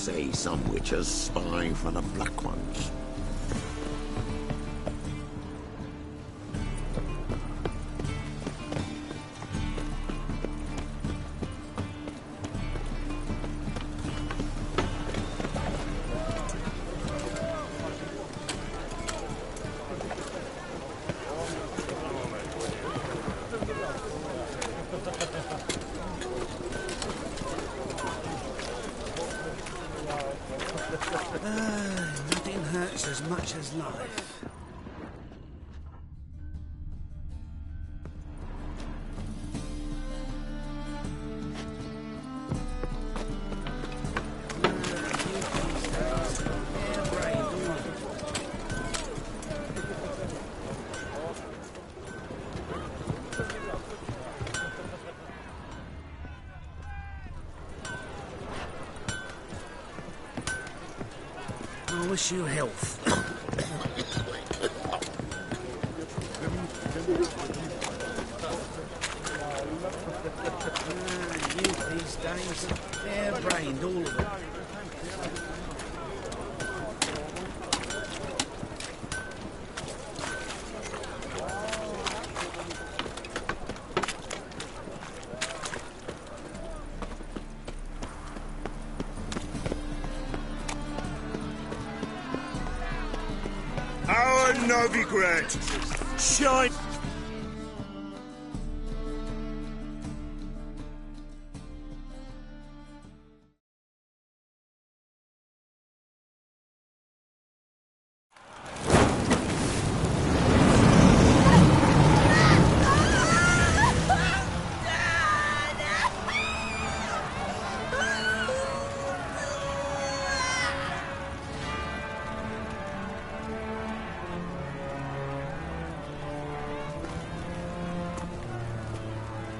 say some witches spy for the Black Ones. Nothing hurts as much as life. I wish you health. Youth these days, bare-brained, all of them. Our Novigrad! Shine!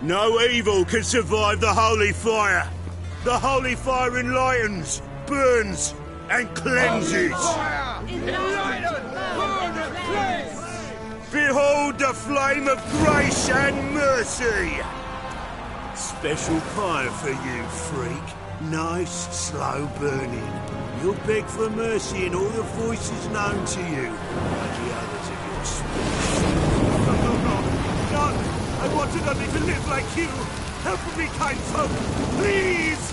No evil can survive the holy fire. The holy fire enlightens, burns, and cleanses. Behold the flame of grace and mercy. Special fire for you, freak. Nice, slow burning. You'll beg for mercy in all the voices known to you, like the others of your species. No! I wanted only to live like you! Help me, kind folk! Please!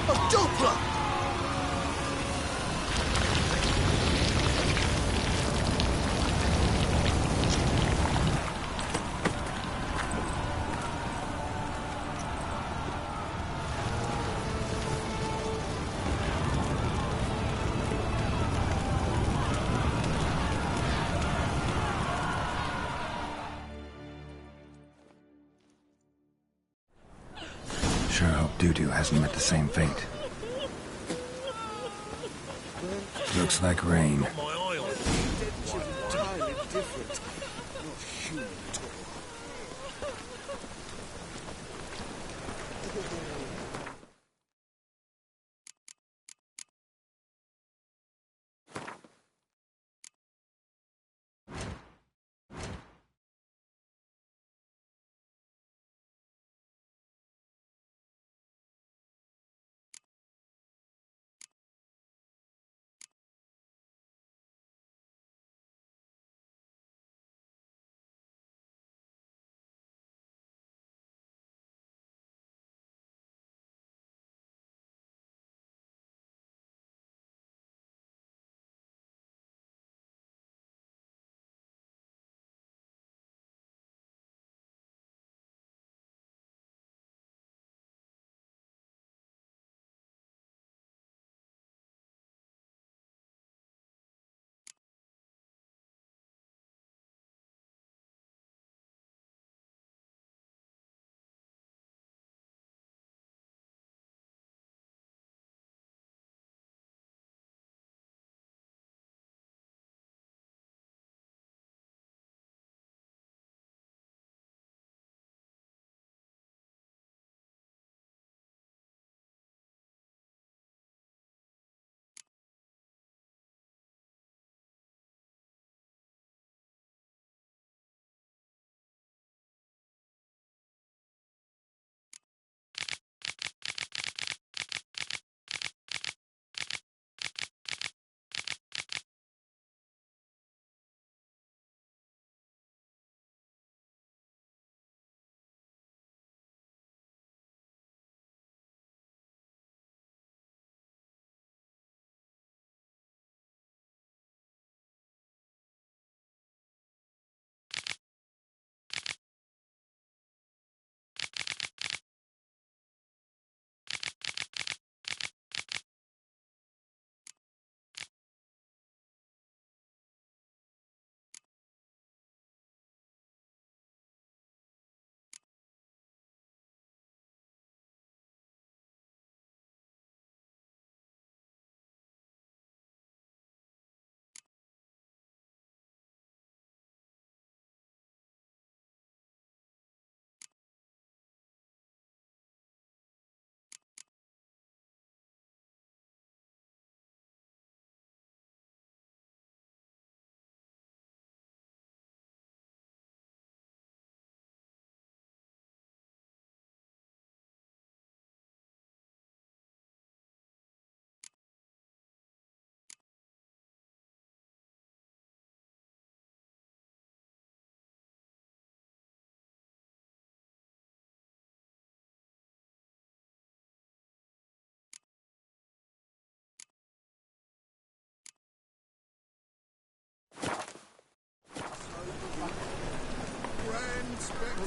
A Doppler! Sure hope Dudu hasn't met the same fate. Looks like rain. My eye on you. Entirely different. Not human at all.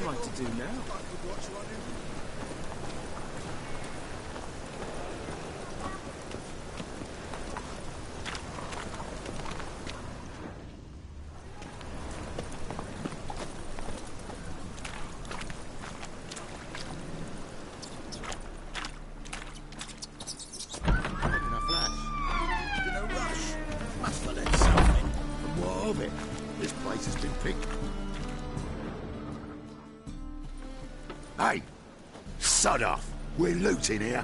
am I to do now? Hey, sod off. We're looting here.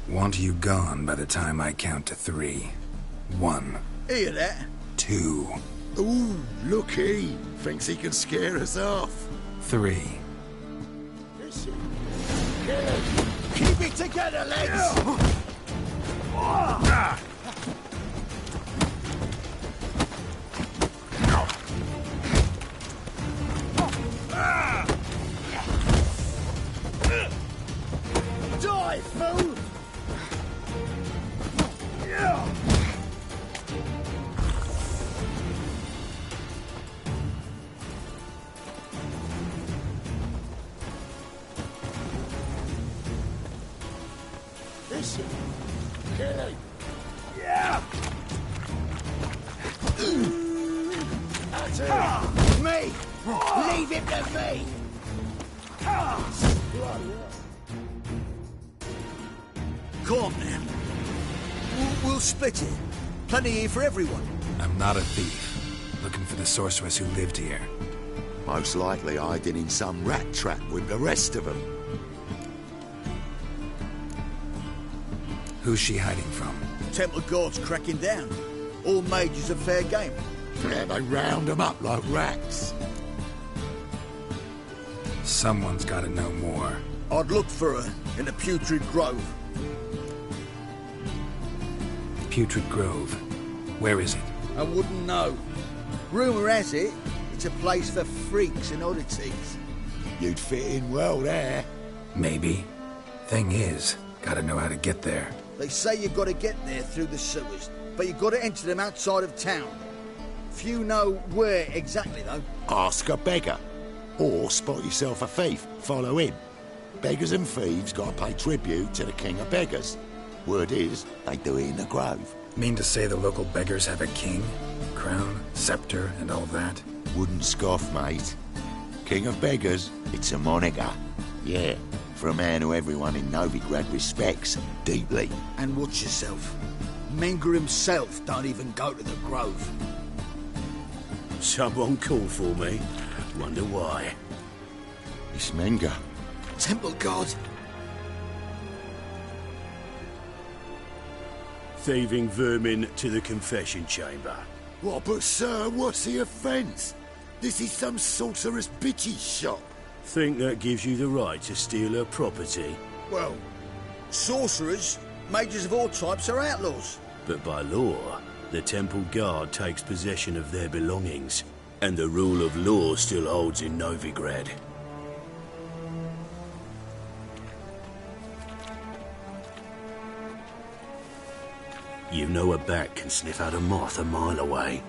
Want you gone by the time I count to 3. 1. Hear that? 2. Ooh, look he. Thinks he can scare us off. 3. Keep it together, lads! Die, fool! Listen, Kelly. Yeah. That's it. Me. Leave him to me. Come on, then. We'll split it. Plenty here for everyone. I'm not a thief. Looking for the sorceress who lived here. Most likely hiding in some rat trap with the rest of them. Who's she hiding from? Temple guards cracking down. All mages are fair game. Yeah, they round them up like rats. Someone's got to know more. I'd look for her in the Putrid Grove. Putrid Grove. Where is it? I wouldn't know. Rumour has it, it's a place for freaks and oddities. You'd fit in well there. Maybe. Thing is, gotta know how to get there. They say you've got to get there through the sewers, but you've got to enter them outside of town. Few know where exactly, though. Ask a beggar. Or spot yourself a thief. Follow him. Beggars and thieves got to pay tribute to the king of beggars. Word is, they do it in the grove. Mean to say the local beggars have a king, crown, scepter, and all that? Wouldn't scoff, mate. King of beggars, it's a moniker. Yeah, for a man who everyone in Novigrad respects deeply. And watch yourself. Menger himself don't even go to the grove. Someone called for me. Wonder why. It's Menger. Temple guard. Thieving vermin to the confession chamber. What, but sir, what's the offence? This is some sorceress bitch's shop. Think that gives you the right to steal her property? Well, sorcerers, mages of all types are outlaws. But by law, the temple guard takes possession of their belongings, and the rule of law still holds in Novigrad. You know a bat can sniff out a moth a mile away.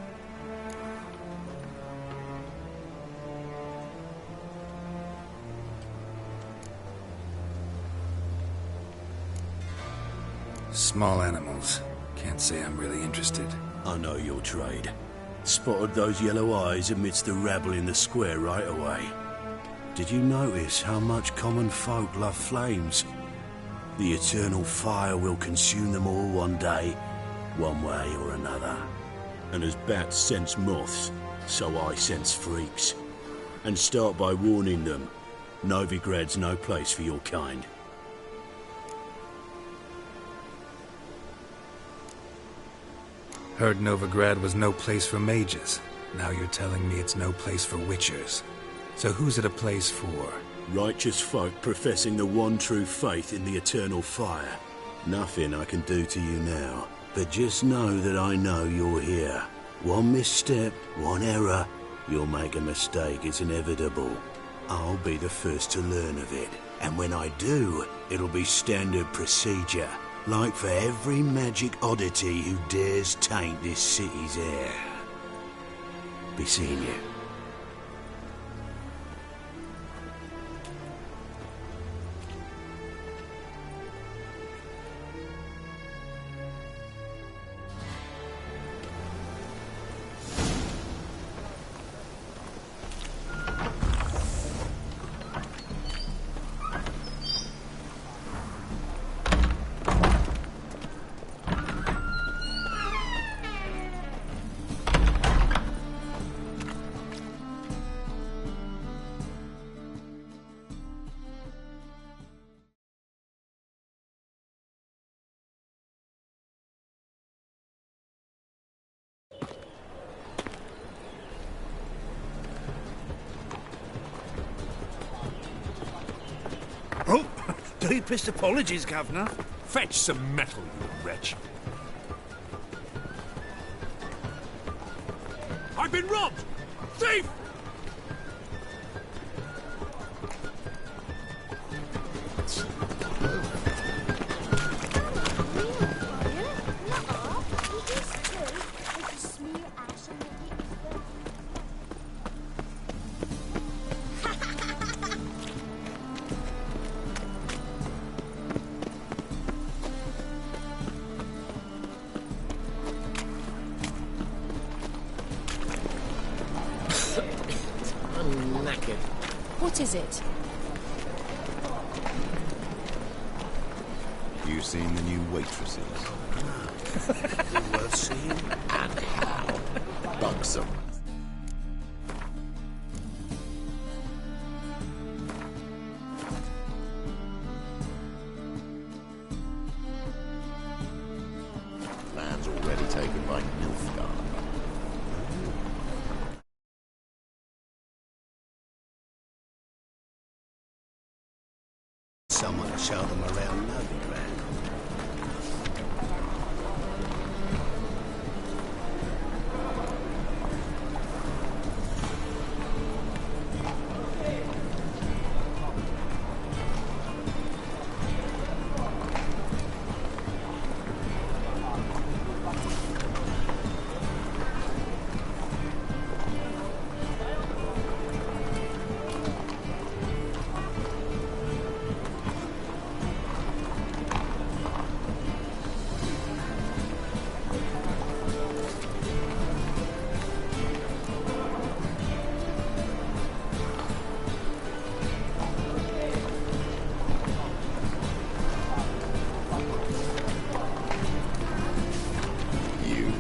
Small animals. Can't say I'm really interested. I know your trade. Spotted those yellow eyes amidst the rabble in the square right away. Did you notice how much common folk love flames? The eternal fire will consume them all one day, one way or another. And as bats sense moths, so I sense freaks. And start by warning them, Novigrad's no place for your kind. Heard Novigrad was no place for mages. Now you're telling me it's no place for witchers. So who's it a place for? Righteous folk professing the one true faith in the eternal fire. Nothing I can do to you now, but just know that I know you're here. One misstep, one error, you'll make a mistake, it's inevitable. I'll be the first to learn of it, and when I do, it'll be standard procedure. Like for every magic oddity who dares taint this city's air. Be seeing you. Oh, deepest apologies, Governor. Fetch some metal, you wretch. I've been robbed! Thief! What is it? You seen the new waitresses? Worth seeing? And how? Buxom. Man's already taken by Nilfgaard. Someone to show them around Novigrad.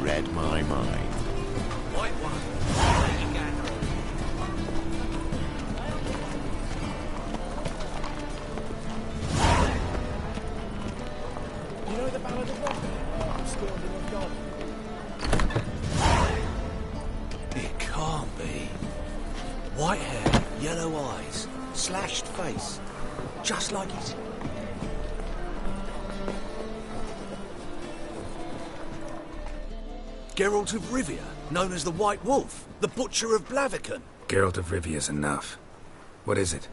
Read my mind. White one. You know the Ballad of Rock? Scorned in God. It can't be. White hair, yellow eyes, slashed face. Just like it. Geralt of Rivia, known as the White Wolf, the Butcher of Blaviken. Geralt of Rivia's enough. What is it?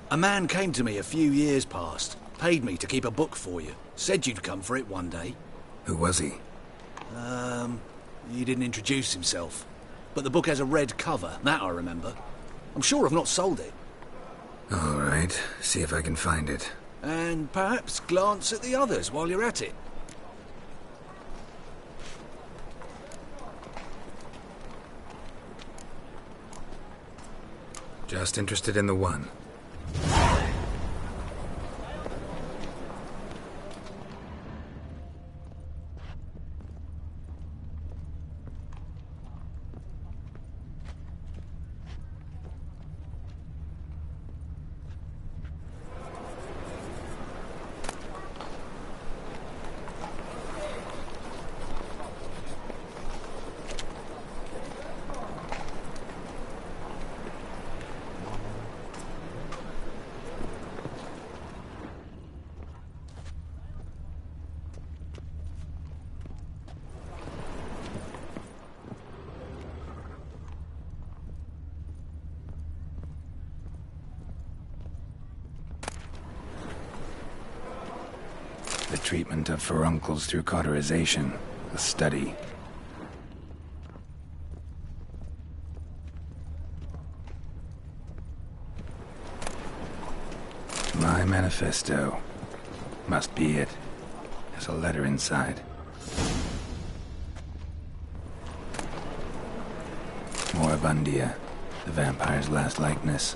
A man came to me a few years past, paid me to keep a book for you, said you'd come for it one day. Who was he? He didn't introduce himself. But the book has a red cover, that I remember. I'm sure I've not sold it. All right, see if I can find it. And perhaps glance at the others while you're at it. Just interested in the one. The treatment of furuncles through cauterization. A study. manifesto. Must be it. There's a letter inside. Moribundia, the vampire's last likeness.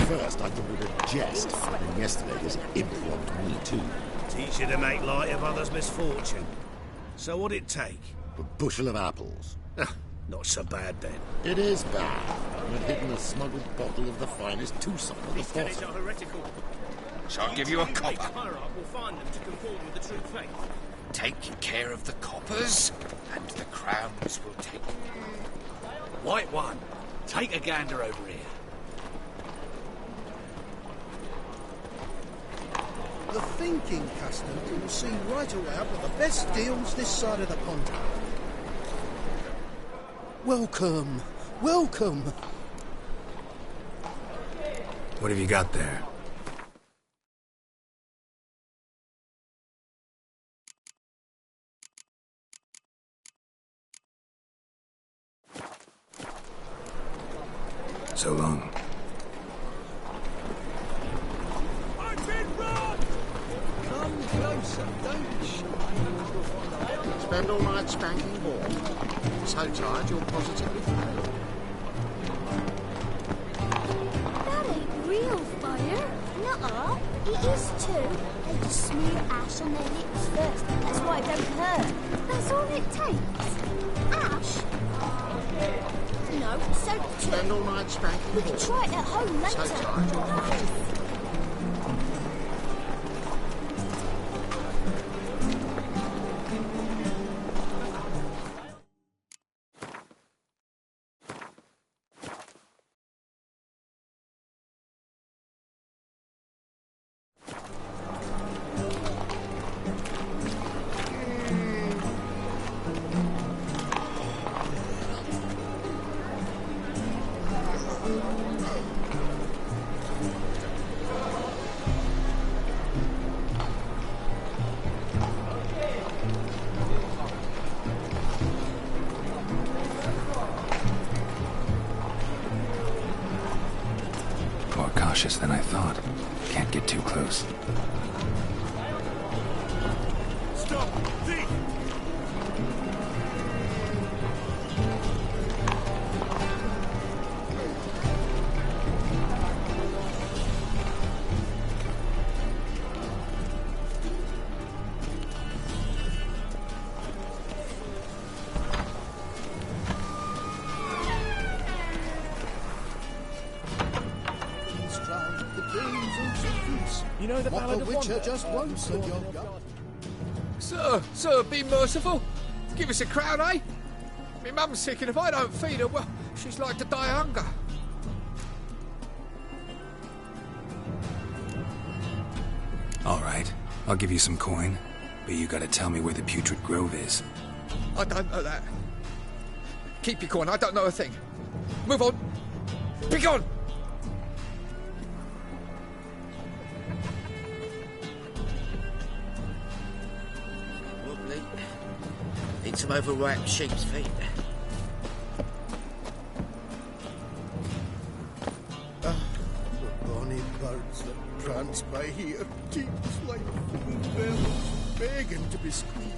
First, I thought it a jest, and yesterday this impromped me too. Teach you to make light of others' misfortune. So what'd it take? A bushel of apples. Not so bad then. It is bad. I've hidden a smuggled bottle of the finest Tucson at the These tenets bottom. are heretical. So I'll give you a copper. Hierarch will find them to conform with the true faith. Take care of the coppers, and the crowns will take you. White one, take a gander over here. The thinking customer will see right away what the best deals this side of the pond have. Welcome, welcome. What have you got there? So long. Come closer, don't shy. Spend all night spanking warm. So tired you'll positively fail. That ain't real fire. Nuh-uh. It is too. They just smear ash on their lips first. That's why it don't hurt. That's all it takes. Ash? No, so... Spend all night spanking We can balls. try it at home later. So tired you'll More cautious than I thought. Can't get too close. Stop! Thief! You know the What Ballad the of Witcher Wonder? just won't, Sir John. Sir, be merciful. Give us a crown, eh? My mum's sick, and if I don't feed her, well, she's like to die of hunger. All right, I'll give you some coin, but you gotta tell me where the Putrid Grove is. I don't know that. Keep your coin, I don't know a thing. Move on. Be gone! Wobbly. Need some overripe sheep's feet. The bonny birds that prance by here, cheeks like full bells, begging to be squeezed.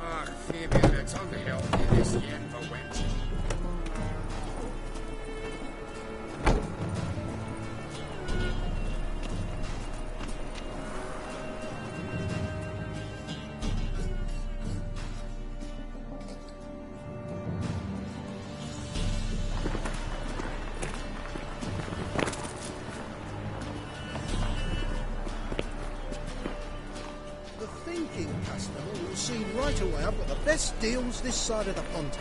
Ah, Phoebe, let's unhelp you this yen for wench. The thinking customer will see right away I've got the best deals this side of the pond.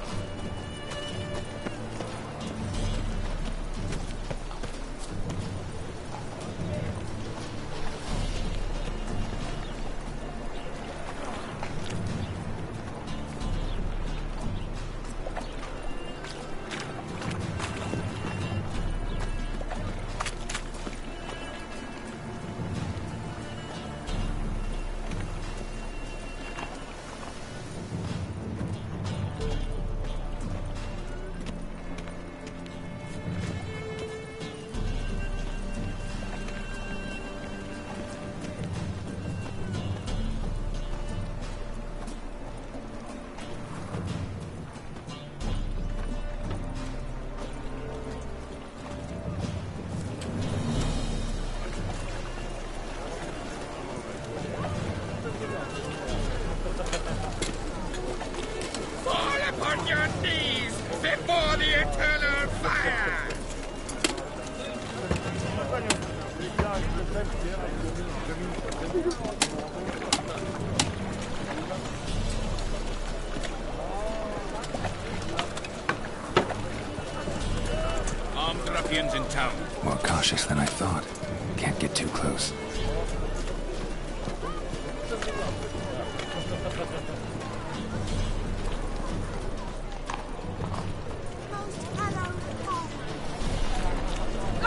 Fall upon your knees before the eternal fire! Armed ruffians in town. More cautious than I thought. Can't get too close.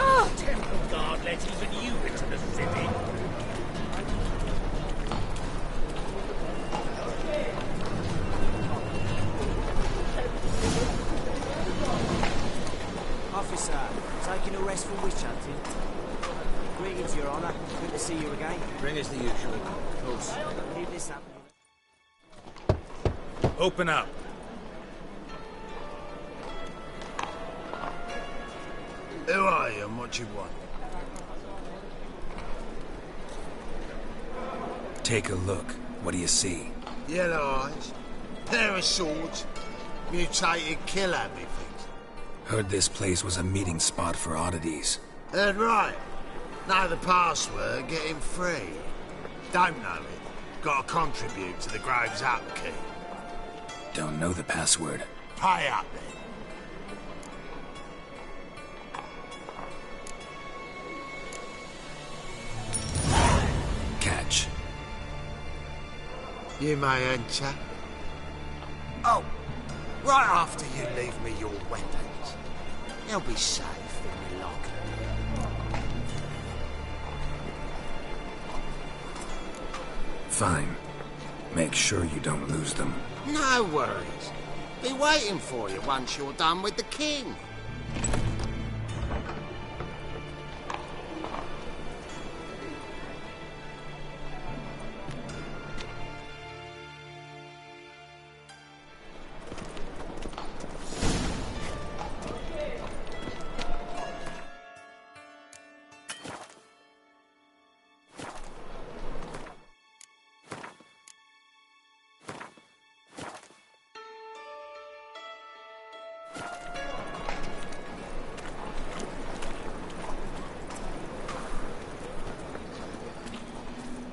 Oh, Temple Guard let even you into the city. Officer, taking a rest from witch hunting. Greetings, Your Honour. Good to see you again. Bring us the usual. Of course. Keep this up. Open up. Who are you and what you want? Take a look. What do you see? Yellow eyes, pair of swords, mutated killer me things. Heard this place was a meeting spot for oddities. Right. Know the password, get him free. Don't know it. Gotta contribute to the Grove's upkeep. Don't know the password. Pay up then. Catch. You may enter. Oh, right after you leave me your weapons. They'll be safe in your locker. Fine. Make sure you don't lose them. No worries. Be waiting for you once you're done with the king.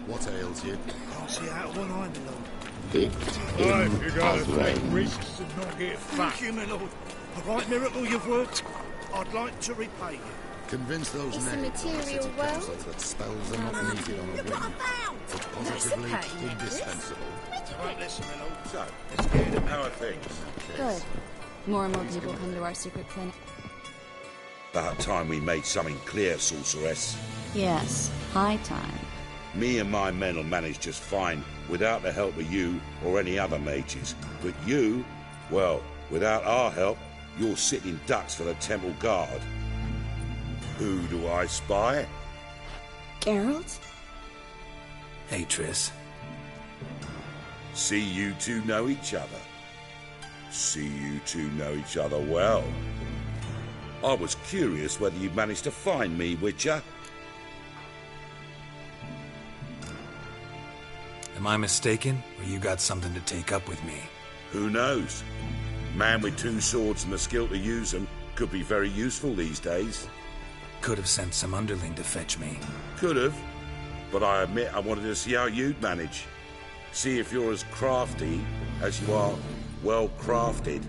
What ails you? Can't see out of one eye, my lord. Right, you gotta take risks and not get fucked. Thank you, my lord. A right miracle you've worked. I'd like to repay you. Convince those It's a names of the material city world. council that spells are not needed on a whim. It's positively indispensable. Right, listen, my lord. So, let's get it. How are things? Good. More and more people come to our secret clinic. About time we made something clear, sorceress. Yes, high time. Me and my men will manage just fine without the help of you or any other mages. But you, well, without our help, you're sitting ducks for the temple guard. Who do I spy? Geralt? Hey, Triss. See you two know each other. See you two know each other well. I was curious whether you managed to find me, Witcher. Am I mistaken, or you got something to take up with me? Who knows? Man with two swords and the skill to use them could be very useful these days. Could have sent some underling to fetch me. Could have, but I admit I wanted to see how you'd manage. See if you're as crafty as you are well-crafted.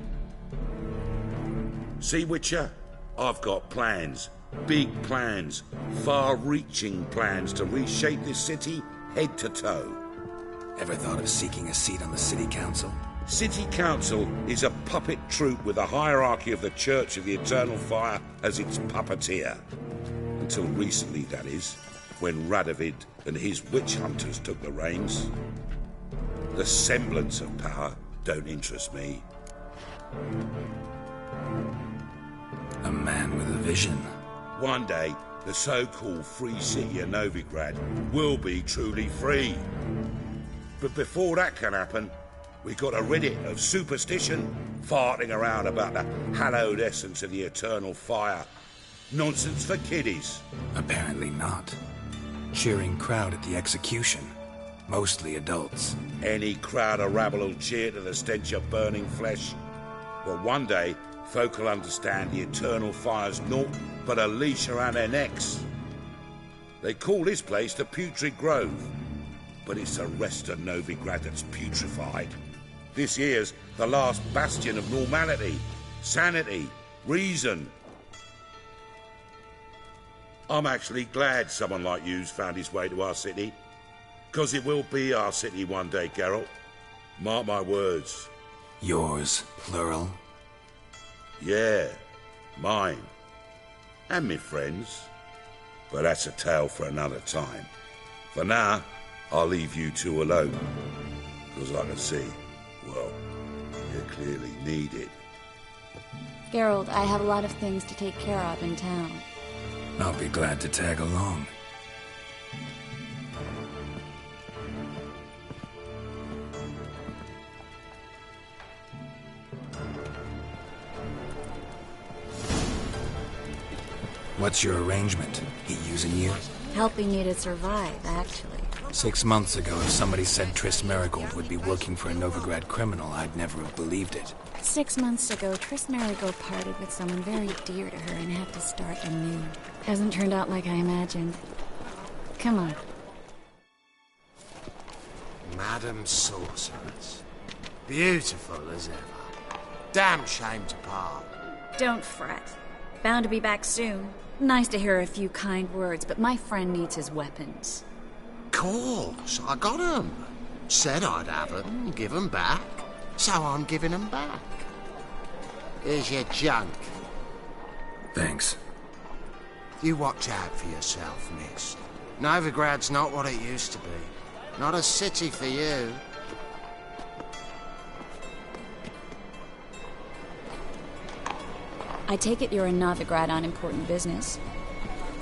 See, Witcher? I've got plans. Big plans. Far-reaching plans to reshape this city head to toe. Ever thought of seeking a seat on the city council? City council is a puppet troupe with a hierarchy of the Church of the Eternal Fire as its puppeteer. Until recently, that is, when Radovid and his witch hunters took the reins. The semblance of power don't interest me. A man with a vision. One day, the so-called free city of Novigrad will be truly free. But before that can happen, we got to rid it of superstition, farting around about the hallowed essence of the eternal fire. Nonsense for kiddies. Apparently not. Cheering crowd at the execution. Mostly adults. Any crowd of rabble will cheer to the stench of burning flesh. Well, one day, folk will understand the eternal fire's naught but a leash around their necks. They call this place the Putrid Grove, but it's the rest of Novigrad that's putrefied. This here's the last bastion of normality, sanity, reason. I'm actually glad someone like you's found his way to our city, because it will be our city one day, Geralt. Mark my words. Yours, plural? Yeah, mine. And me friends. But that's a tale for another time. For now, I'll leave you two alone. Because I can see, well, you clearly need it. Geralt, I have a lot of things to take care of in town. I'll be glad to tag along. What's your arrangement? He using you? Helping you to survive, actually. 6 months ago, if somebody said Triss Merigold would be working for a Novigrad criminal, I'd never have believed it. 6 months ago, Tris Marigold parted with someone very dear to her and had to start anew. Hasn't turned out like I imagined. Come on. Madam Sorceress. Beautiful as ever. Damn shame to part. Don't fret. Bound to be back soon. Nice to hear a few kind words, but my friend needs his weapons. Course, I got 'em. Said I'd have 'em, give 'em back. So I'm giving 'em back. Here's your junk. Thanks. You watch out for yourself, miss. Novigrad's not what it used to be. Not a city for you. I take it you're in Novigrad on important business.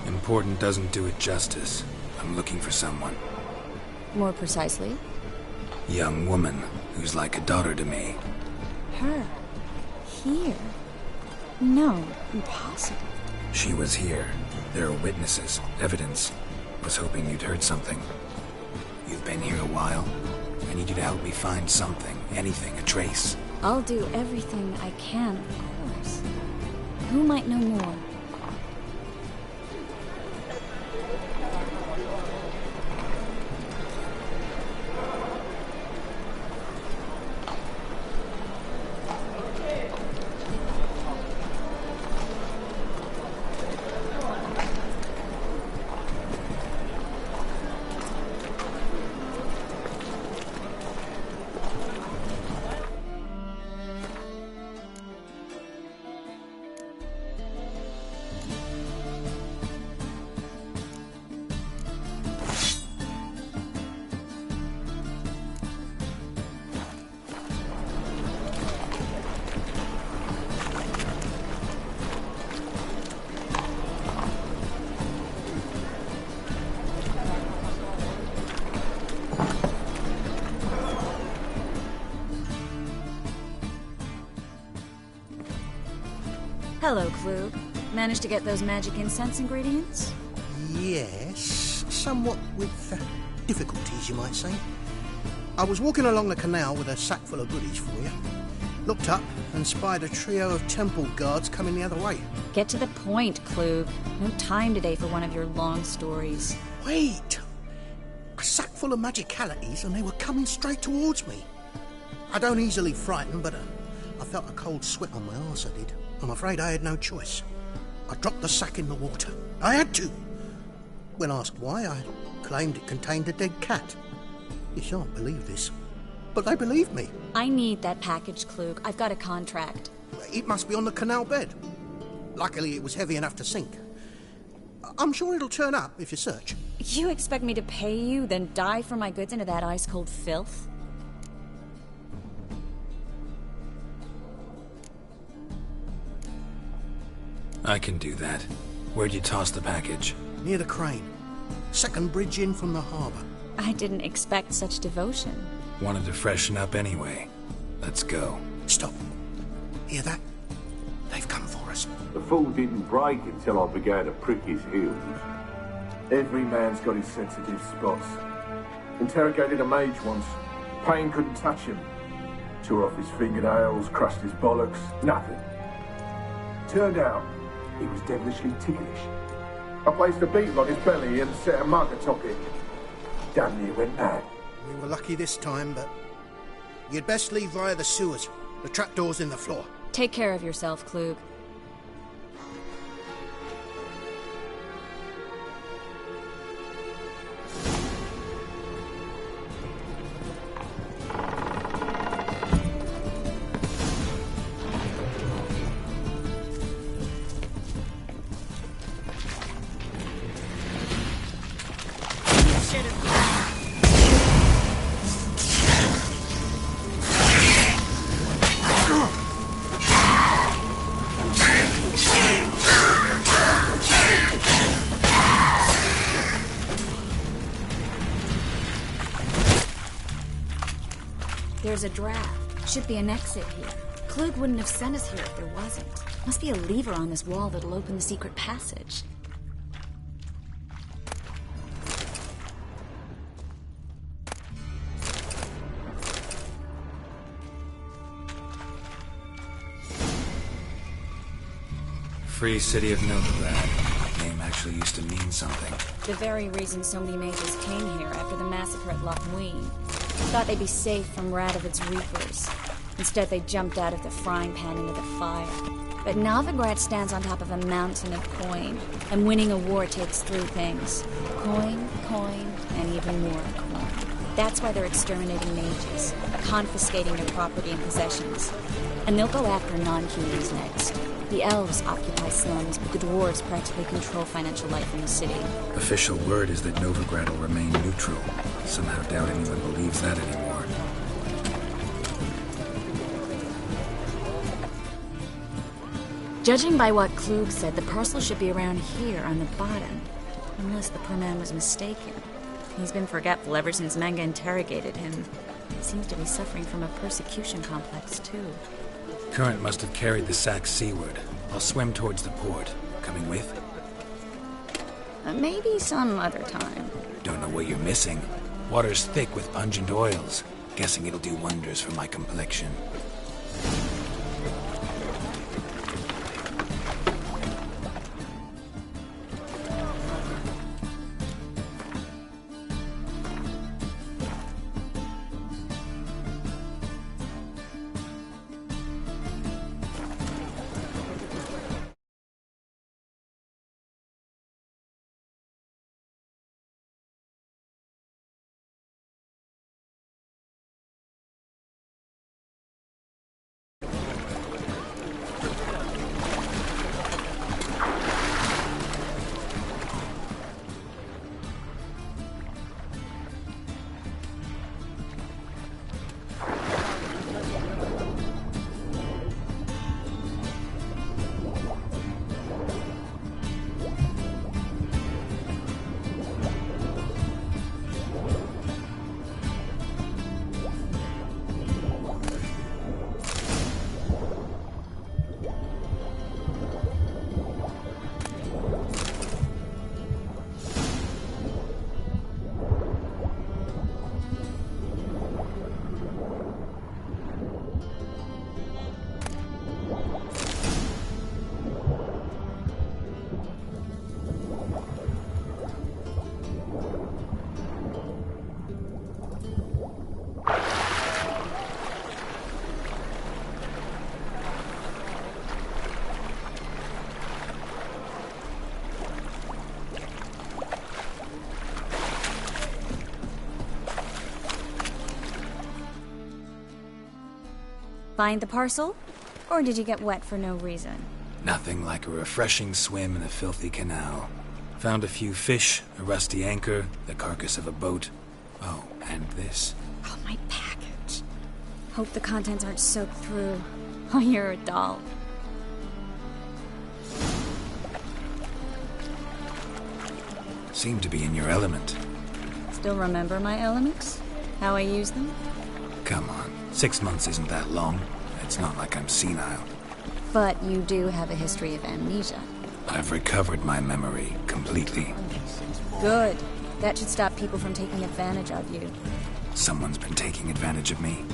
Important doesn't do it justice. I'm looking for someone. More precisely? Young woman who's like a daughter to me. Her? Here? No, impossible. She was here. There are witnesses, evidence. Was hoping you'd heard something. You've been here a while. I need you to help me find something, anything, a trace. I'll do everything I can, of course. Who might know more? Hello, Klug. Managed to get those magic incense ingredients? Yes, somewhat with difficulties, you might say. I was walking along the canal with a sack full of goodies for you. Looked up and spied a trio of temple guards coming the other way. Get to the point, Klug. No time today for one of your long stories. Wait! A sack full of magicalities and they were coming straight towards me. I don't easily frighten, but I felt a cold sweat on my arse, I did. I'm afraid I had no choice. I dropped the sack in the water. I had to. When asked why, I claimed it contained a dead cat. You shan't believe this, but they believed me. I need that package, Klug. I've got a contract. It must be on the canal bed. Luckily, it was heavy enough to sink. I'm sure it'll turn up if you search. You expect me to pay you, then dive for my goods into that ice-cold filth? I can do that. Where'd you toss the package? Near the crane. Second bridge in from the harbour. I didn't expect such devotion. Wanted to freshen up anyway. Let's go. Stop. Hear that? They've come for us. The fool didn't break until I began to prick his heels. Every man's got his sensitive spots. Interrogated a mage once. Pain couldn't touch him. Tore off his fingernails, crushed his bollocks, nothing. Turned out, he was devilishly ticklish. I placed a beetle on his belly and set a mug atop it. Damn near went mad. We were lucky this time, but you'd best leave via the sewers. The trapdoor's in the floor. Take care of yourself, Klug. There's a draft. Should be an exit here. Klug wouldn't have sent us here if there wasn't. Must be a lever on this wall that'll open the secret passage. Free City of Novigrad. Name actually used to mean something. The very reason so many mages came here after the massacre at Loch Ween. Thought they'd be safe from Radovid's reapers. Instead, they jumped out of the frying pan into the fire. But Novigrad stands on top of a mountain of coin, and winning a war takes three things. Coin, coin, and even more coin. That's why they're exterminating mages, confiscating their property and possessions. And they'll go after non-humans next. The elves occupy slums, but the dwarves practically control financial life in the city. Official word is that Novigrad will remain neutral. Somehow doubt anyone believes that anymore. Judging by what Klug said, the parcel should be around here on the bottom. Unless the poor man was mistaken. He's been forgetful ever since Manga interrogated him. He seems to be suffering from a persecution complex, too. Current must have carried the sack seaward. I'll swim towards the port. Coming with? Maybe some other time. Don't know what you're missing. Water's thick with pungent oils. Guessing it'll do wonders for my complexion. Find the parcel? Or did you get wet for no reason? Nothing like a refreshing swim in a filthy canal. Found a few fish, a rusty anchor, the carcass of a boat. Oh, and this. Oh, my package. Hope the contents aren't soaked through. Oh, you're a doll. Seem to be in your element. Still remember my elements? How I use them? Come on, 6 months isn't that long. It's not like I'm senile. But you do have a history of amnesia. I've recovered my memory completely. Good. That should stop people from taking advantage of you. Someone's been taking advantage of me.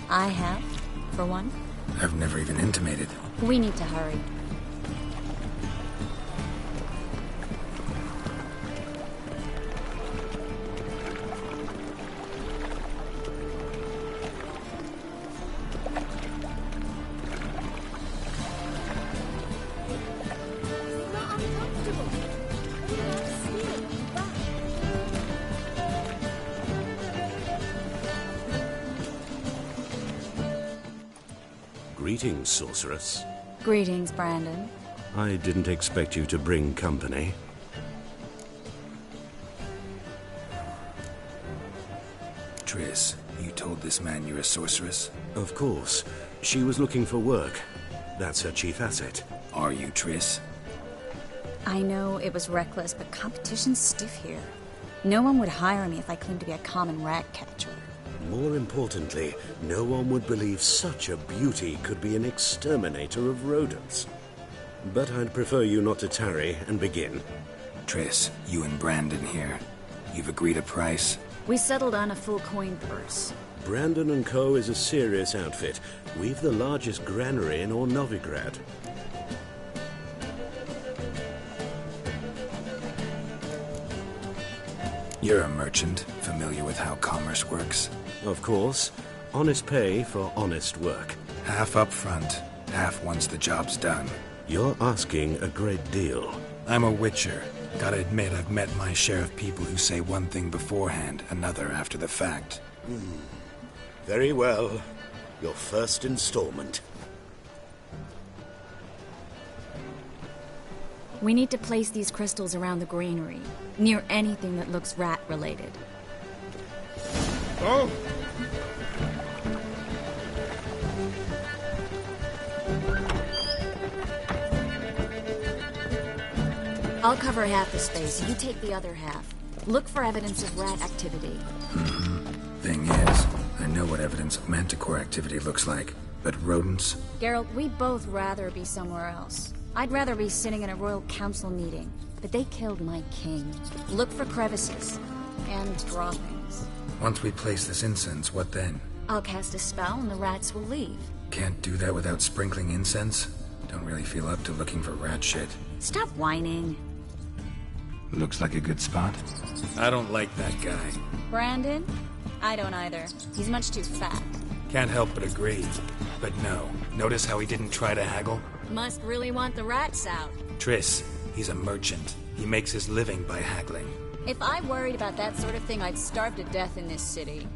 I have, for one. I've never even intimated. We need to hurry. Greetings, sorceress. Greetings, Brandon. I didn't expect you to bring company. Triss, you told this man you're a sorceress? Of course. She was looking for work. That's her chief asset. Are you, Triss? I know it was reckless, but competition's stiff here. No one would hire me if I claimed to be a common rat catcher. More importantly, no one would believe such a beauty could be an exterminator of rodents. But I'd prefer you not to tarry and begin. Triss, you and Brandon here. You've agreed a price? We settled on a full coin purse. Brandon & Co. is a serious outfit. We've the largest granary in all Novigrad. You're a merchant, familiar with how commerce works. Of course. Honest pay for honest work. Half up front, half once the job's done. You're asking a great deal. I'm a witcher. Gotta admit, I've met my share of people who say one thing beforehand, another after the fact. Very well. Your first installment. We need to place these crystals around the granary, near anything that looks rat-related. Oh! I'll cover half the space, you take the other half. Look for evidence of rat activity. Thing is, I know what evidence of manticore activity looks like, but rodents? Geralt, we'd both rather be somewhere else. I'd rather be sitting in a royal council meeting, but they killed my king. Look for crevices and droppings. Once we place this incense, what then? I'll cast a spell and the rats will leave. Can't do that without sprinkling incense? Don't really feel up to looking for rat shit. Stop whining. Looks like a good spot. I don't like that guy. Brandon? I don't either. He's much too fat. Can't help but agree. But no. Notice how he didn't try to haggle? Must really want the rats out. Triss, he's a merchant. He makes his living by haggling. If I worried about that sort of thing, I'd starve to death in this city.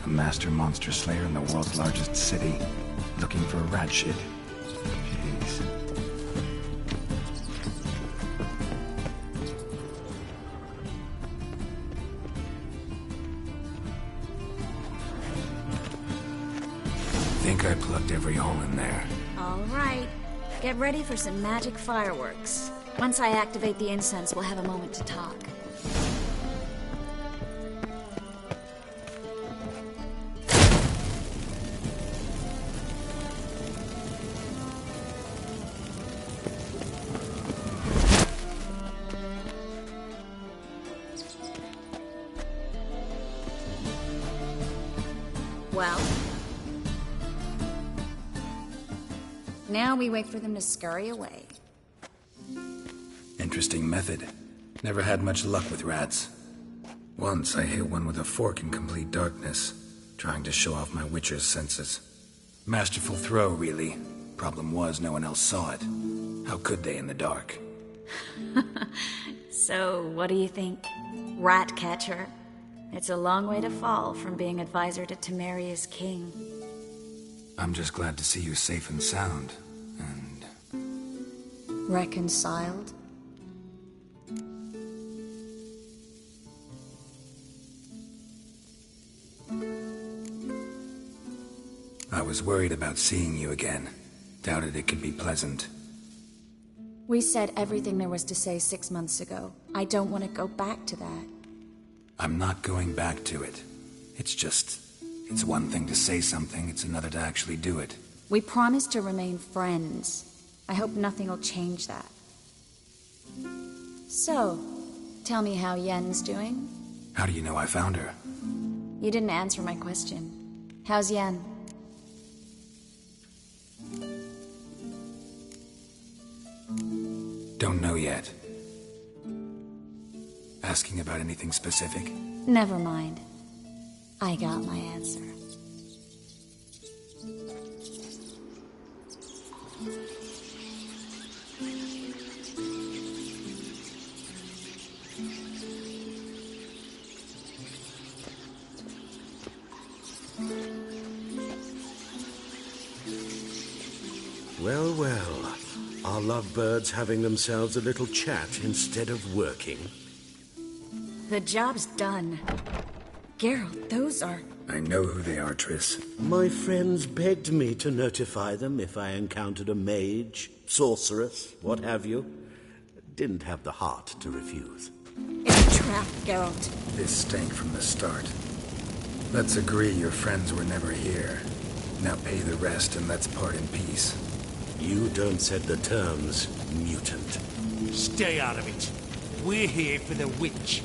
A master monster slayer in the world's largest city. Looking for rat shit. Jeez. Think I plugged every hole in there. All right. Get ready for some magic fireworks. Once I activate the incense, we'll have a moment to talk. Well, now we wait for them to scurry away. Interesting method. Never had much luck with rats. Once I hit one with a fork in complete darkness, trying to show off my witcher's senses. Masterful throw, really. Problem was, no one else saw it. How could they in the dark? So, what do you think? Rat catcher? It's a long way to fall from being advisor to Temeria's king. I'm just glad to see you safe and sound, and... Reconciled? I was worried about seeing you again. Doubted it could be pleasant. We said everything there was to say 6 months ago. I don't want to go back to that. I'm not going back to it. It's one thing to say something, it's another to actually do it. We promised to remain friends. I hope nothing will change that. So, tell me how Yen's doing? How do you know I found her? You didn't answer my question. How's Yen? Don't know yet. Asking about anything specific? Never mind. I got my answer. Well, well. Are lovebirds having themselves a little chat instead of working? The job's done. Geralt, those are... I know who they are, Triss. My friends begged me to notify them if I encountered a mage, sorceress, what have you. Didn't have the heart to refuse. It's a trap, Geralt. This stank from the start. Let's agree your friends were never here. Now pay the rest and let's part in peace. You don't set the terms, mutant. Stay out of it. We're here for the witch.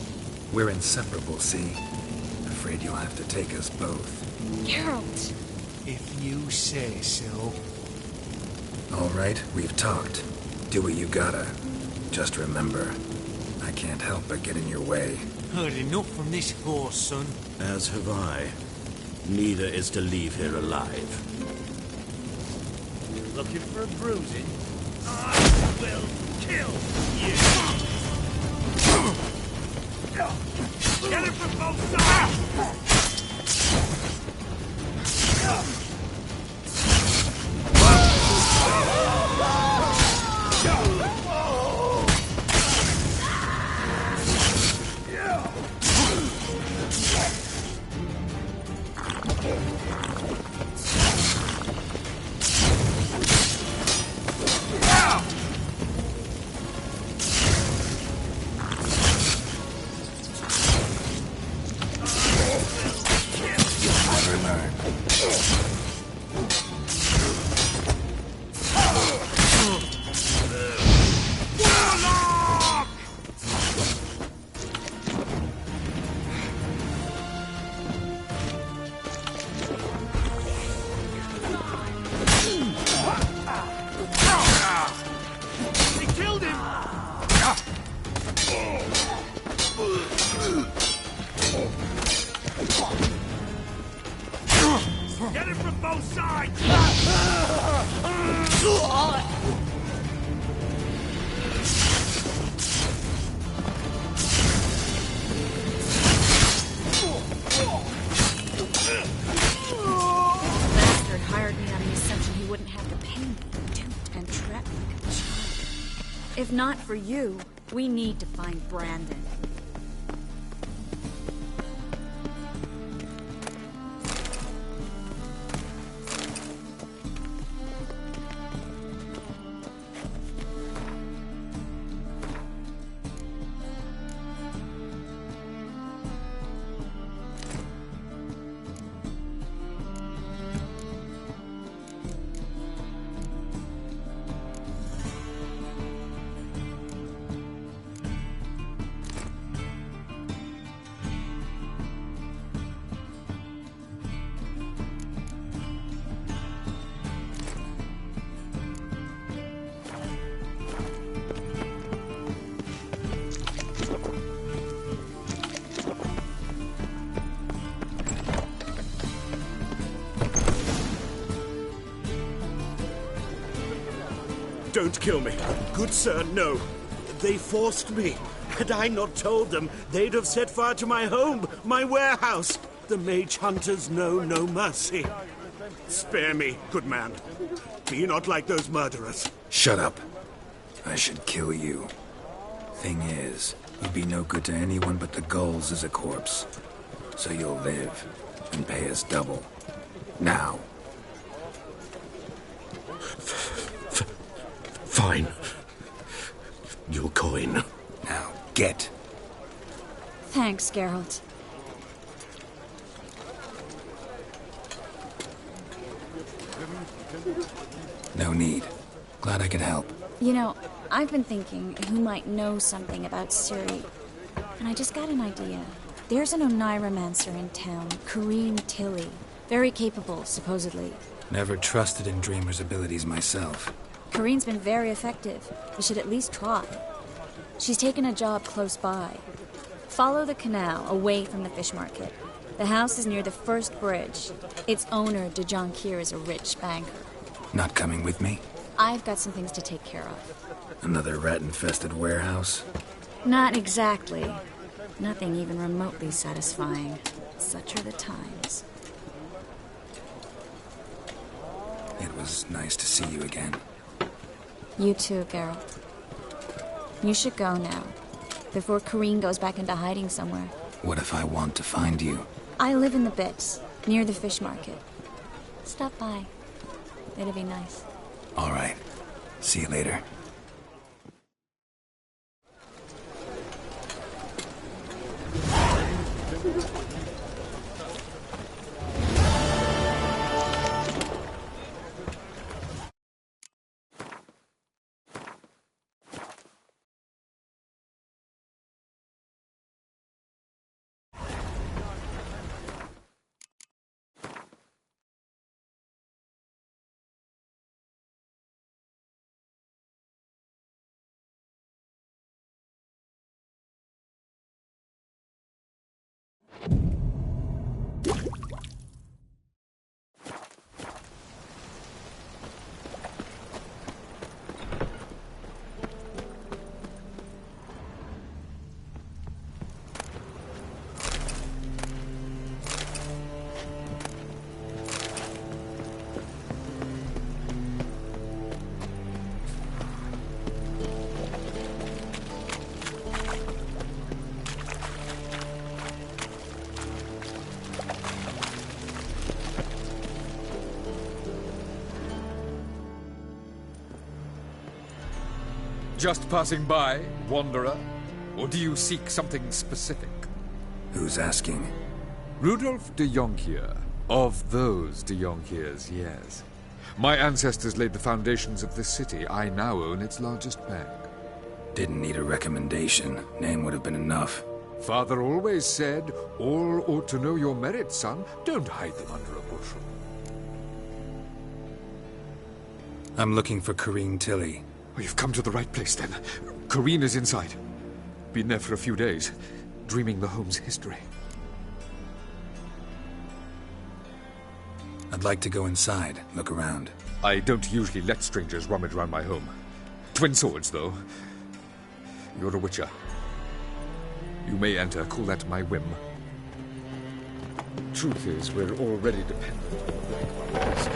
We're inseparable, see? Afraid you'll have to take us both. Geralt! If you say so. All right, we've talked. Do what you gotta. Just remember, I can't help but get in your way. Heard enough from this horse, son. As have I. Neither is to leave here alive. Looking for a bruising? I will kill you! Get it from both sides! Get it from both sides! Bastard hired me on the assumption he wouldn't have to pay me, duped and trapped like a child. If not for you, we need to find Brandon. Don't kill me. Good sir, no. They forced me. Had I not told them, they'd have set fire to my home, my warehouse. The mage hunters know no mercy. Spare me, good man. Be not like those murderers. Shut up. I should kill you. Thing is, you'd be no good to anyone but the gulls as a corpse. So you'll live and pay us double. Now. Fine. Your coin. Now, get. Thanks, Geralt. No need. Glad I could help. You know, I've been thinking who might know something about Ciri. And I just got an idea. There's an Oneiromancer in town, Kareem Tilly. Very capable, supposedly. Never trusted in Dreamer's abilities myself. Kareen's been very effective. We should at least try. She's taken a job close by. Follow the canal away from the fish market. The house is near the first bridge. Its owner, Dejan Kier, is a rich banker. Not coming with me? I've got some things to take care of. Another rat-infested warehouse? Not exactly. Nothing even remotely satisfying. Such are the times. It was nice to see you again. You too, Geralt. You should go now, before Kareen goes back into hiding somewhere. What if I want to find you? I live in the Bits, near the fish market. Stop by. It'll be nice. All right. See you later. Just passing by, wanderer? Or do you seek something specific? Who's asking? Rudolf de Jonkier. Of those de Jonkiers, yes. My ancestors laid the foundations of this city. I now own its largest bank. Didn't need a recommendation. Name would have been enough. Father always said, all ought to know your merits, son. Don't hide them under a bushel. I'm looking for Corrine Tilly. Oh, you've come to the right place, then. Corrine is inside. Been there for a few days, dreaming the home's history. I'd like to go inside, look around. I don't usually let strangers rummage around my home. Twin swords, though. You're a witcher. You may enter, call that my whim. Truth is, we're already dependent on the Black Brothers.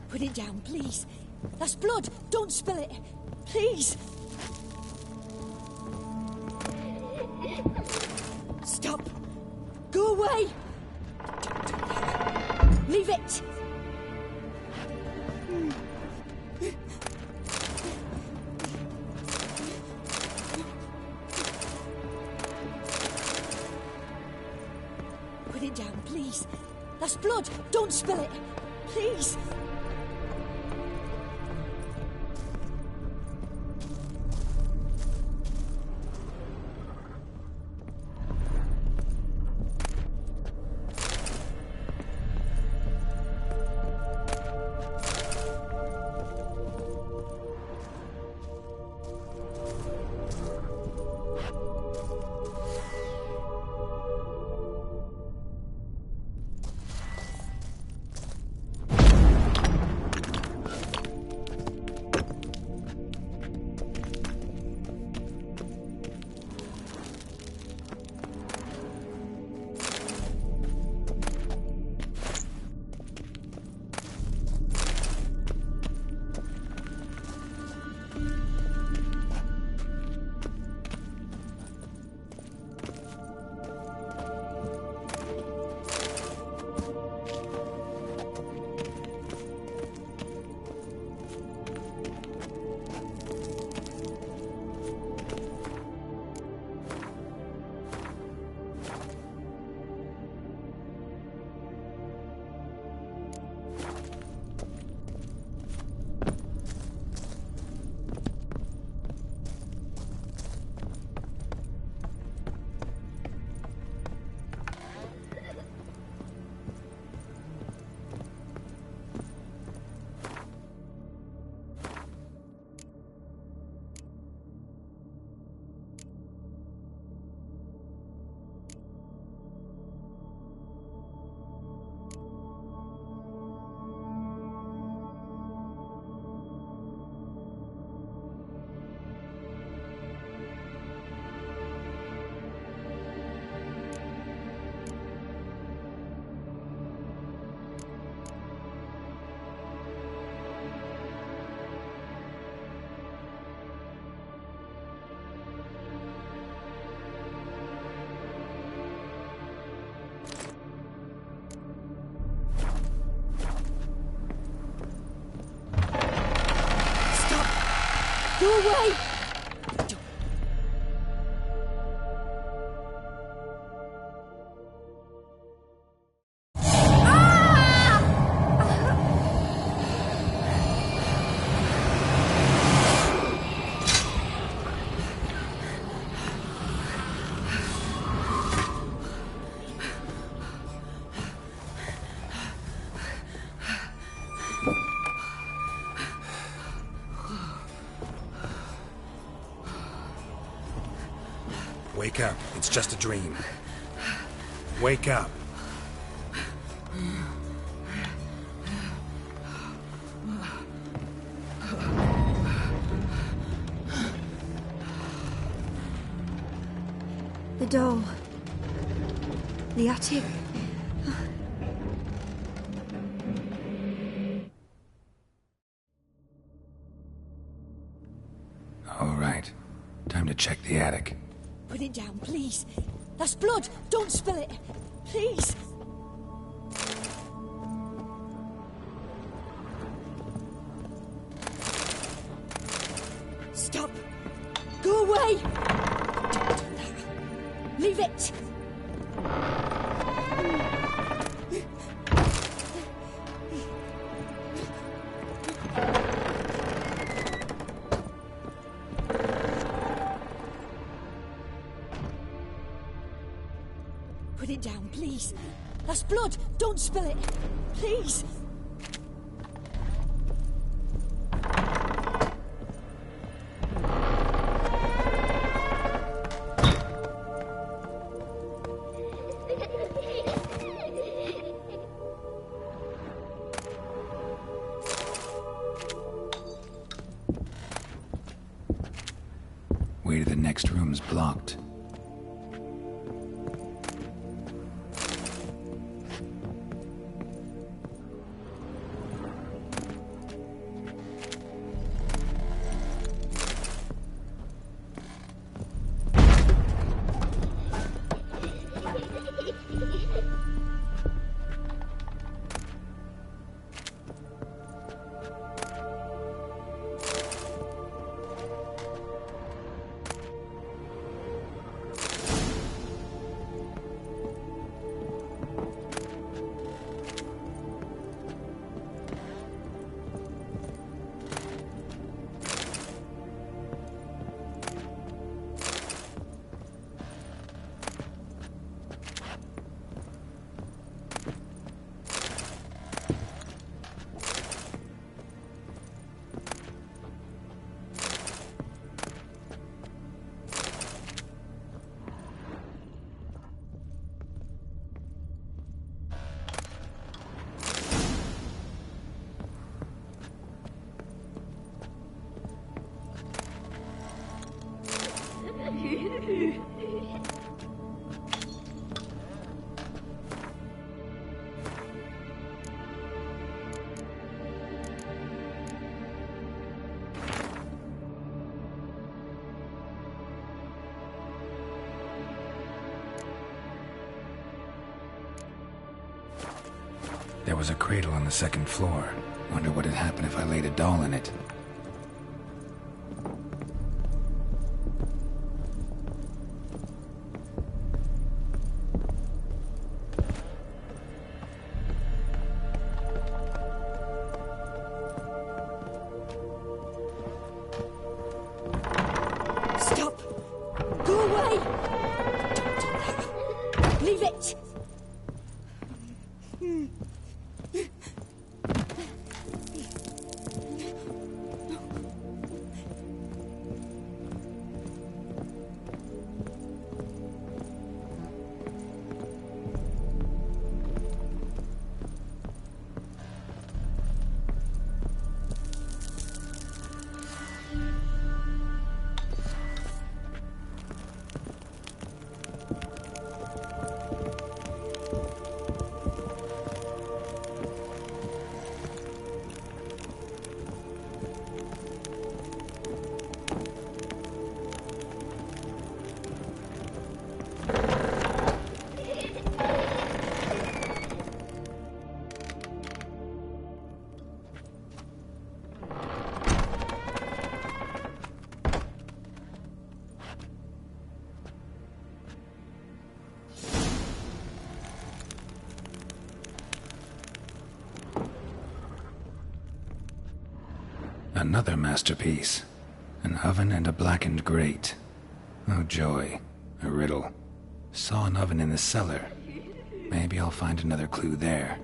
Put it down, please. That's blood. Don't spill it. Please. Stop. Go away. Leave it. Put it down, please. That's blood. Don't spill it. Please. Go away! Wake up. It's just a dream. Wake up. The doll. The attic. All right. Time to check the attic. Put it down, please. That's blood. Don't spill it. Please. Stop. Go away. Don't do that. Leave it. Put it down, please. That's blood. Don't spill it. Please. Way to the next room's blocked. There was a cradle on the second floor. Wonder what'd happen if I laid a doll in it. Stop. Go away. Don't do that. Leave it. Another masterpiece. An oven and a blackened grate. Oh joy. A riddle. Saw an oven in the cellar. Maybe I'll find another clue there.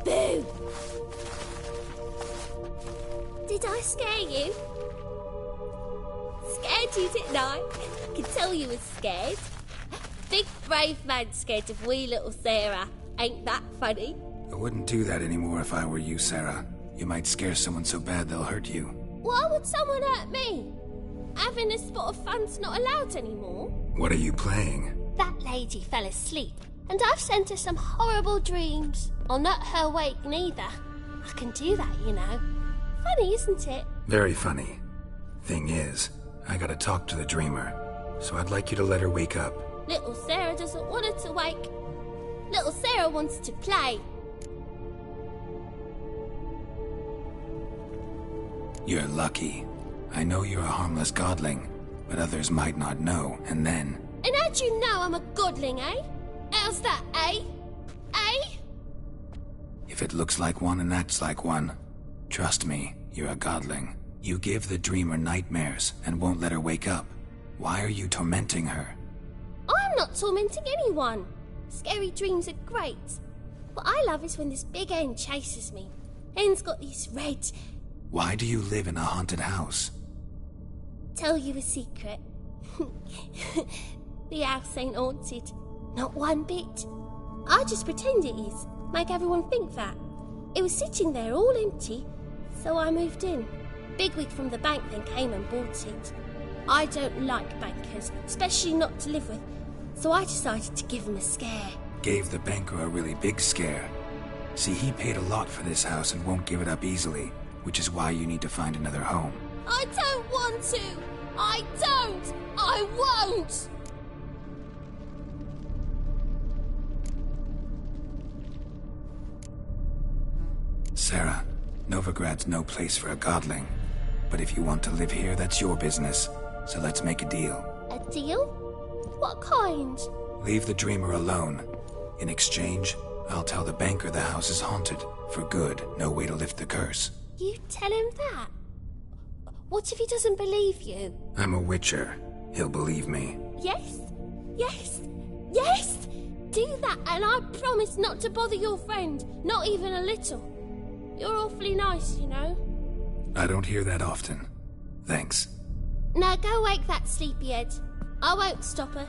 Boo! Did I scare you? Scared you, didn't I? I can tell you was scared. Big brave man scared of wee little Sarah. Ain't that funny? I wouldn't do that anymore if I were you, Sarah. You might scare someone so bad they'll hurt you. Why would someone hurt me? Having a spot of fun's not allowed anymore. What are you playing? That lady fell asleep, and I've sent her some horrible dreams. I'll not her wake neither. I can do that, you know. Funny, isn't it? Very funny. Thing is, I gotta talk to the dreamer, so I'd like you to let her wake up. Little Sarah doesn't want her to wake. Little Sarah wants to play. You're lucky. I know you're a harmless godling, but others might not know, and then... And how'd you know I'm a godling, eh? How's that, eh? Eh? If it looks like one and acts like one, trust me, you're a godling. You give the dreamer nightmares and won't let her wake up. Why are you tormenting her? I'm not tormenting anyone. Scary dreams are great. What I love is when this big hen chases me. Hen's got these red... Why do you live in a haunted house? Tell you a secret. The house ain't haunted. Not one bit. I just pretend it is. Make everyone think that. It was sitting there all empty, so I moved in. Bigwig from the bank then came and bought it. I don't like bankers, especially not to live with, so I decided to give him a scare. Gave the banker a really big scare. See, he paid a lot for this house and won't give it up easily, which is why you need to find another home. I don't want to! I don't! I won't! Sarah, Novigrad's no place for a godling. But if you want to live here, that's your business. So let's make a deal. A deal? What kind? Leave the dreamer alone. In exchange, I'll tell the banker the house is haunted. For good, no way to lift the curse. You tell him that? What if he doesn't believe you? I'm a witcher. He'll believe me. Yes? Yes? Yes! Do that, and I promise not to bother your friend. Not even a little. You're awfully nice, you know. I don't hear that often. Thanks. Now go wake that sleepyhead. I won't stop her.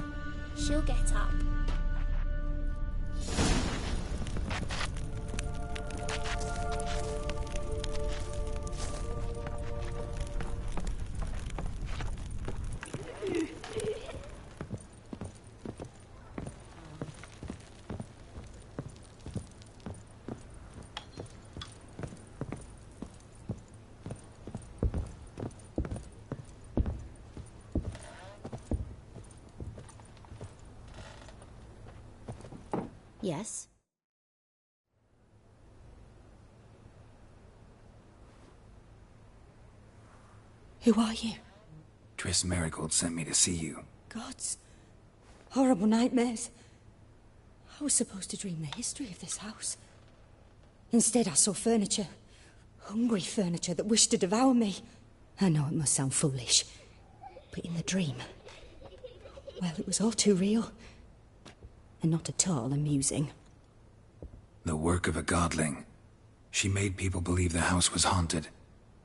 She'll get up. Yes? Who are you? Triss Marigold sent me to see you. Gods. Horrible nightmares. I was supposed to dream the history of this house. Instead, I saw furniture. Hungry furniture that wished to devour me. I know it must sound foolish, but in the dream, well, it was all too real. And not at all amusing. The work of a godling. She made people believe the house was haunted.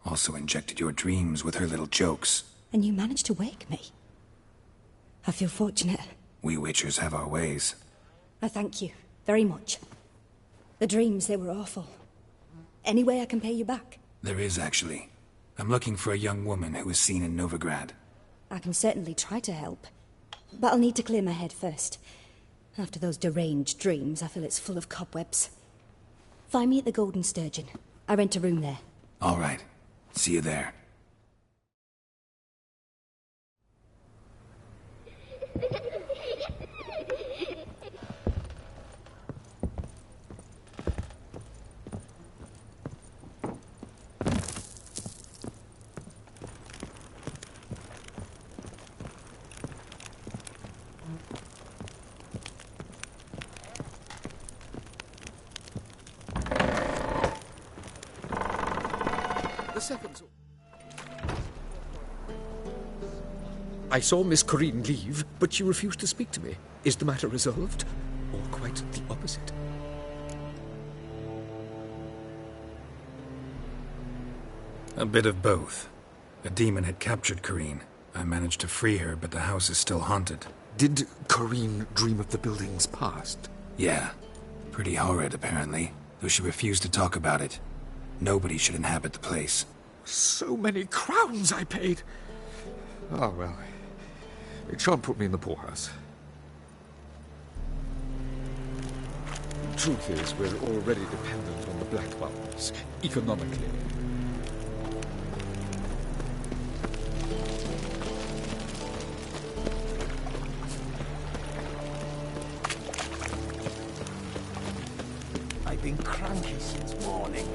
Also injected your dreams with her little jokes. And you managed to wake me. I feel fortunate. We witchers have our ways. I thank you very much. The dreams, they were awful. Any way I can pay you back? There is, actually. I'm looking for a young woman who was seen in Novigrad. I can certainly try to help. But I'll need to clear my head first. After those deranged dreams, I feel it's full of cobwebs. Find me at the Golden Sturgeon. I rent a room there. All right. See you there. I saw Miss Corinne leave, but she refused to speak to me. Is the matter resolved? Or quite the opposite? A bit of both. A demon had captured Corrine. I managed to free her, but the house is still haunted. Did Corrine dream of the building's past? Yeah. Pretty horrid, apparently, though she refused to talk about it. Nobody should inhabit the place. So many crowns I paid! Oh, well. It shan't put me in the poorhouse. Truth is, we're already dependent on the black bubbles, economically. I've been cranky since morning.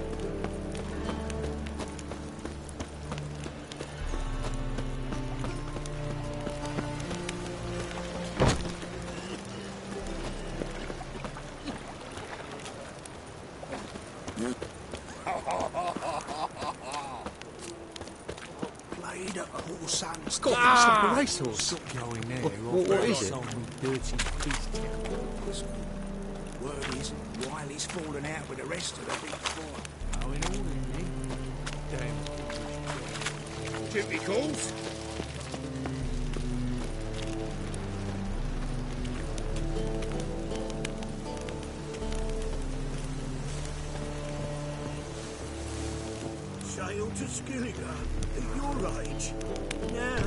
Played at horse and Scott, it's like a racehorse. Stop going there. What is it? Dirty beast. Word is, Wiley's fallen out with the rest of the big four. Oh, in all in me. Damn. Duty calls. Sail to Skilligan at your age. Now.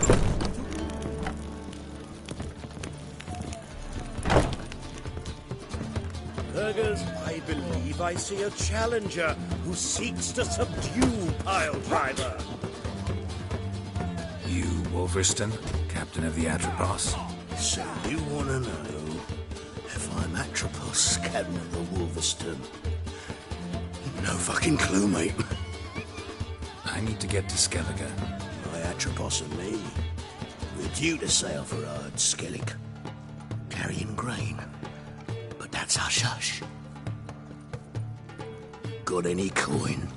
Burgers, I believe I see a challenger who seeks to subdue Piledriver. You, Wolverston, captain of the Atropos? So you want to know if I'm Atropos, captain of the Wolverston? No fucking clue, mate. I need to get to Skellige. My Atropos and me, we're due to sail for Ard Skellig, carrying grain. But that's hush-hush. Got any coin?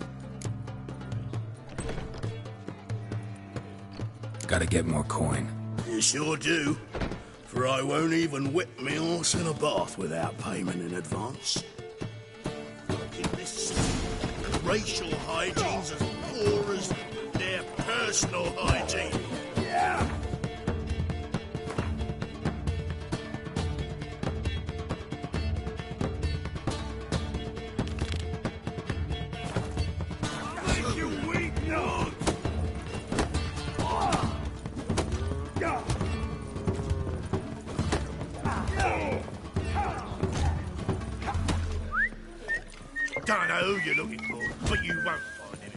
Gotta get more coin. You sure do. For I won't even whip me horse in a bath without payment in advance. In this city, racial hygiene's as poor as their personal hygiene. Yeah. You weak dog! Don't know who you're looking for, but you won't find him.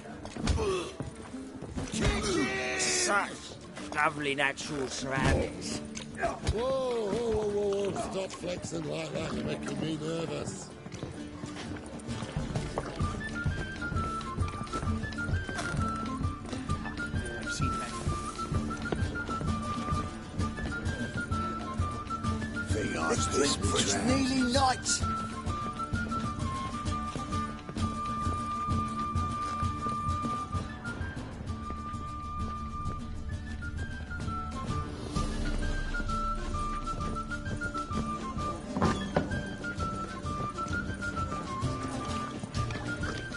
Such lovely natural surroundings. Whoa, stop flexing like that, you're making me nervous. Let's drink, for it's nearly night.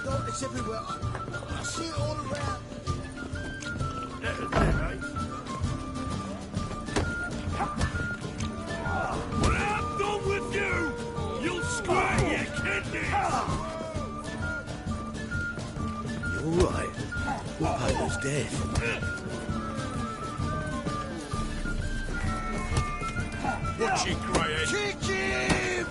God, it's everywhere. I see it all around. When I'm done with you, you'll squirt your kidneys! You're right. What Piper's dead? Watch it, Greyhead. Kick him!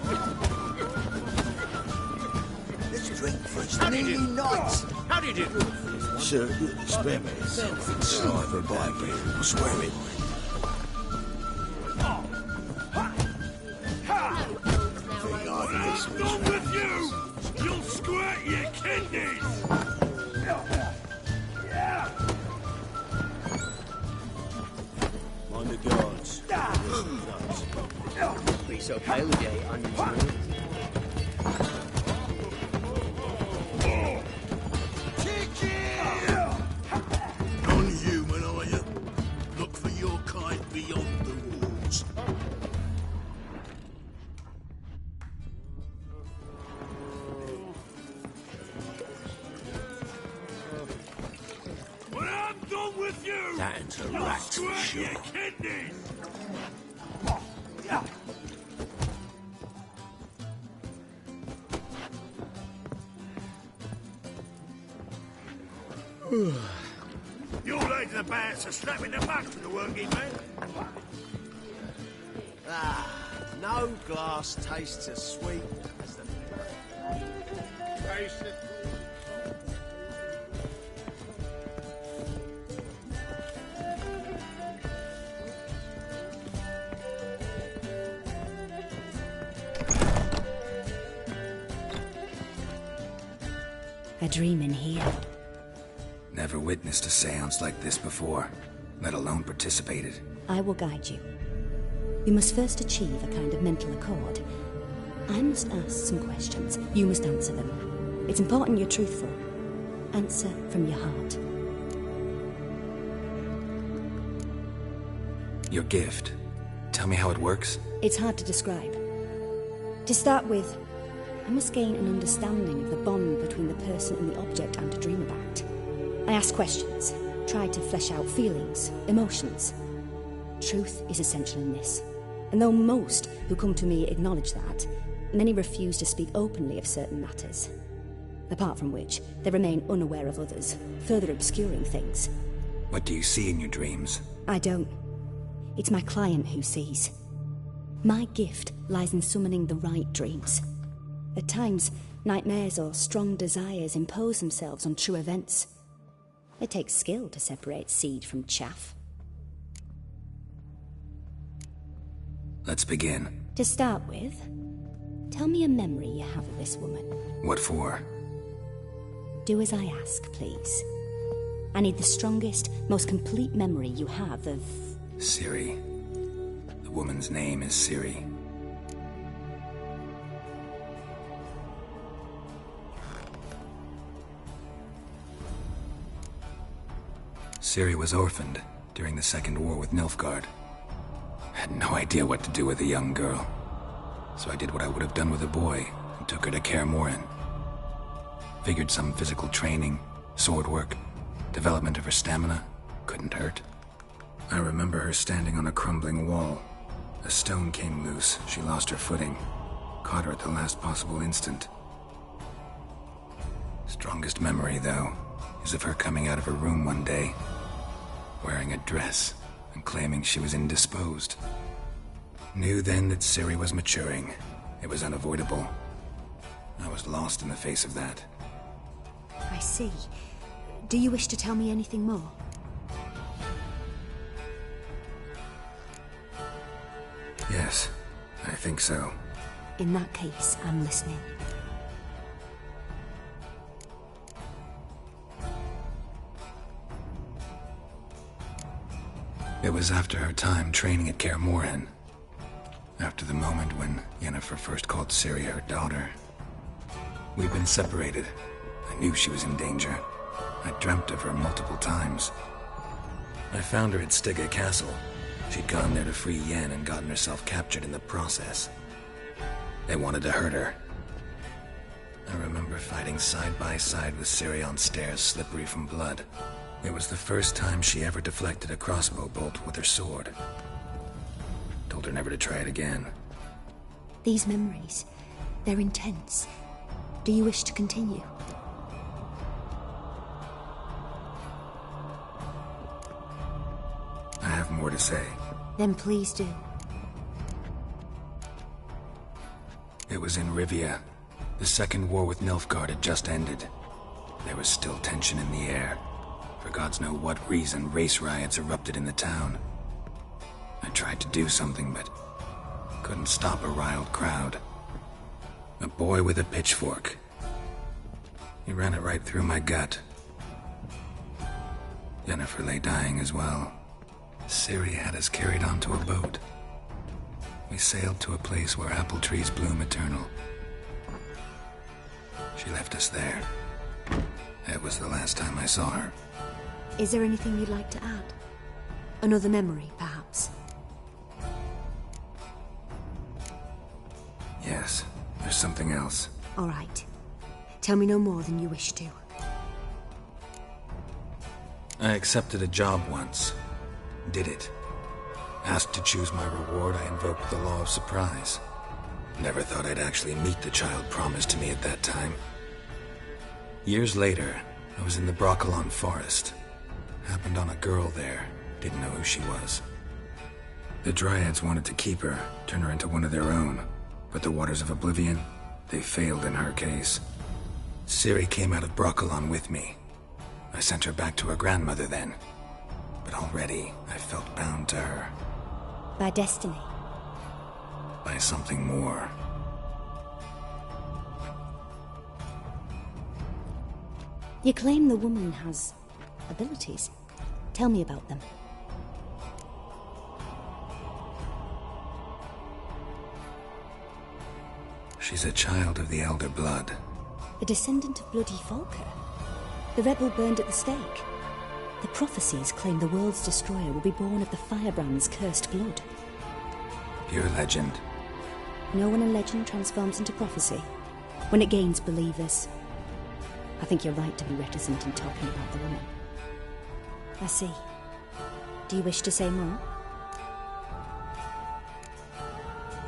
Let's drink, for it's nearly night. How did you do it? Sir, spare me. Sniper bite me. I swear it. When I'm done with you, you'll squirt your kidneys! Mind the guards. Be so pale with your onions. Non-human, are you? Look for your kind beyond the walls. That ain't a rat for sure. You're late to the bands for snapping the muck to the working man. Ah, no glass tastes as sweet as the... Taste it. A dream in here. Never witnessed a seance like this before, let alone participated. I will guide you. You must first achieve a kind of mental accord. I must ask some questions. You must answer them. It's important you're truthful. Answer from your heart. Your gift. Tell me how it works. It's hard to describe. To start with, I must gain an understanding of the bond between the person and the object I'm to dream about. I ask questions, try to flesh out feelings, emotions. Truth is essential in this. And though most who come to me acknowledge that, many refuse to speak openly of certain matters. Apart from which, they remain unaware of others, further obscuring things. What do you see in your dreams? I don't. It's my client who sees. My gift lies in summoning the right dreams. At times, nightmares or strong desires impose themselves on true events. It takes skill to separate seed from chaff. Let's begin. To start with, tell me a memory you have of this woman. What for? Do as I ask, please. I need the strongest, most complete memory you have of... Ciri. The woman's name is Ciri. Ciri was orphaned during the Second War with Nilfgaard. I had no idea what to do with a young girl, so I did what I would have done with a boy and took her to Kaer Morhen. Figured some physical training, sword work, development of her stamina couldn't hurt. I remember her standing on a crumbling wall. A stone came loose, she lost her footing, caught her at the last possible instant. Strongest memory, though, is of her coming out of her room one day, wearing a dress and claiming she was indisposed. Knew then that Ciri was maturing. It was unavoidable. I was lost in the face of that. I see. Do you wish to tell me anything more? Yes, I think so. In that case, I'm listening. It was after her time training at Kaer Morhen. After the moment when Yennefer first called Ciri her daughter. We'd been separated. I knew she was in danger. I dreamt of her multiple times. I found her at Stygga Castle. She'd gone there to free Yen and gotten herself captured in the process. They wanted to hurt her. I remember fighting side by side with Ciri on stairs slippery from blood. It was the first time she ever deflected a crossbow bolt with her sword. Told her never to try it again. These memories, they're intense. Do you wish to continue? I have more to say. Then please do. It was in Rivia. The Second War with Nilfgaard had just ended. There was still tension in the air. For gods know what reason, race riots erupted in the town. I tried to do something, but couldn't stop a riled crowd. A boy with a pitchfork. He ran it right through my gut. Yennefer lay dying as well. Ciri had us carried onto a boat. We sailed to a place where apple trees bloom eternal. She left us there. That was the last time I saw her. Is there anything you'd like to add? Another memory, perhaps? Yes, there's something else. All right. Tell me no more than you wish to. I accepted a job once. Did it. Asked to choose my reward, I invoked the law of surprise. Never thought I'd actually meet the child promised to me at that time. Years later, I was in the Broccolon forest. Happened on a girl there. Didn't know who she was. The Dryads wanted to keep her, turn her into one of their own. But the Waters of Oblivion, they failed in her case. Ciri came out of Broccolon with me. I sent her back to her grandmother then. But already, I felt bound to her. By destiny? By something more. You claim the woman has abilities. Tell me about them. She's a child of the Elder Blood. A descendant of bloody Volker. The rebel burned at the stake. The prophecies claim the world's destroyer will be born of the Firebrand's cursed blood. Pure legend. Know when a legend transforms into prophecy? When it gains believers. I think you're right to be reticent in talking about the woman. I see. Do you wish to say more?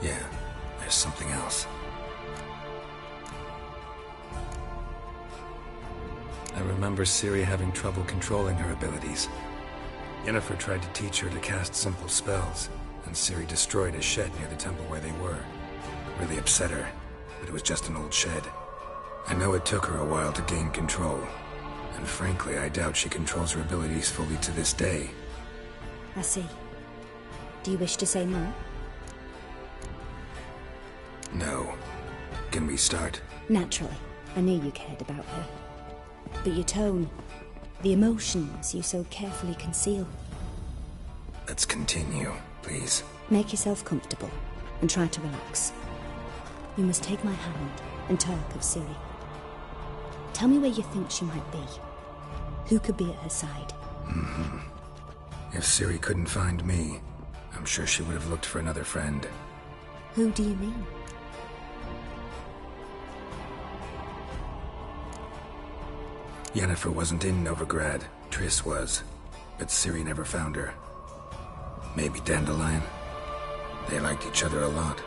Yeah, there's something else. I remember Ciri having trouble controlling her abilities. Yennefer tried to teach her to cast simple spells, and Ciri destroyed a shed near the temple where they were. Really upset her, but it was just an old shed. I know it took her a while to gain control, and frankly, I doubt she controls her abilities fully to this day. I see. Do you wish to say more? No. Can we start? Naturally. I knew you cared about her. But your tone, the emotions you so carefully conceal. Let's continue, please. Make yourself comfortable and try to relax. You must take my hand and talk of Ciri. Tell me where you think she might be. Who could be at her side? If Ciri couldn't find me, I'm sure she would have looked for another friend. Who do you mean? Yennefer wasn't in Novigrad. Triss was. But Ciri never found her. Maybe Dandelion? They liked each other a lot.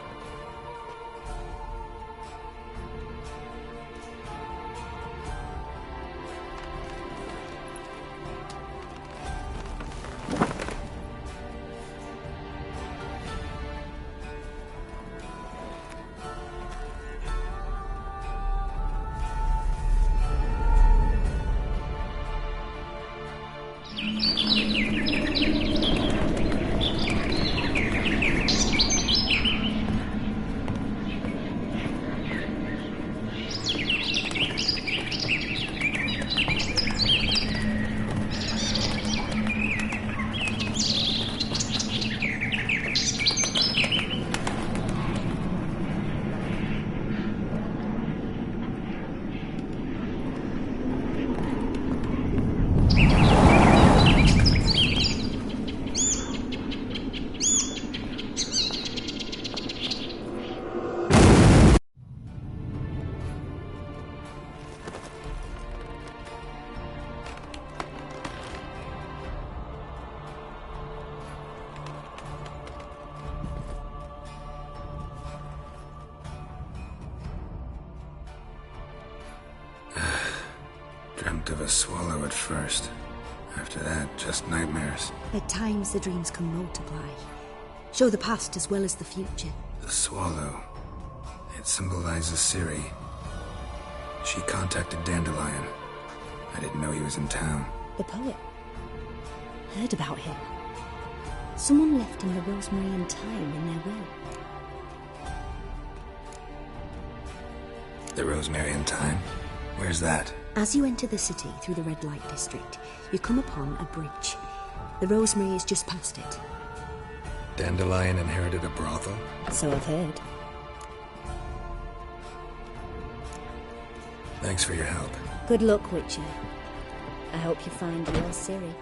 Dreamt of a swallow at first. After that, just nightmares. At times the dreams can multiply. Show the past as well as the future. The swallow. It symbolizes Ciri. She contacted Dandelion. I didn't know he was in town. The poet. Heard about him. Someone left him the rosemary and thyme in their will. The rosemary and thyme? Where's that? As you enter the city through the red light district, you come upon a bridge. The rosemary is just past it. Dandelion inherited a brothel? So I've heard. Thanks for your help. Good luck, Witcher. I hope you find your Ciri.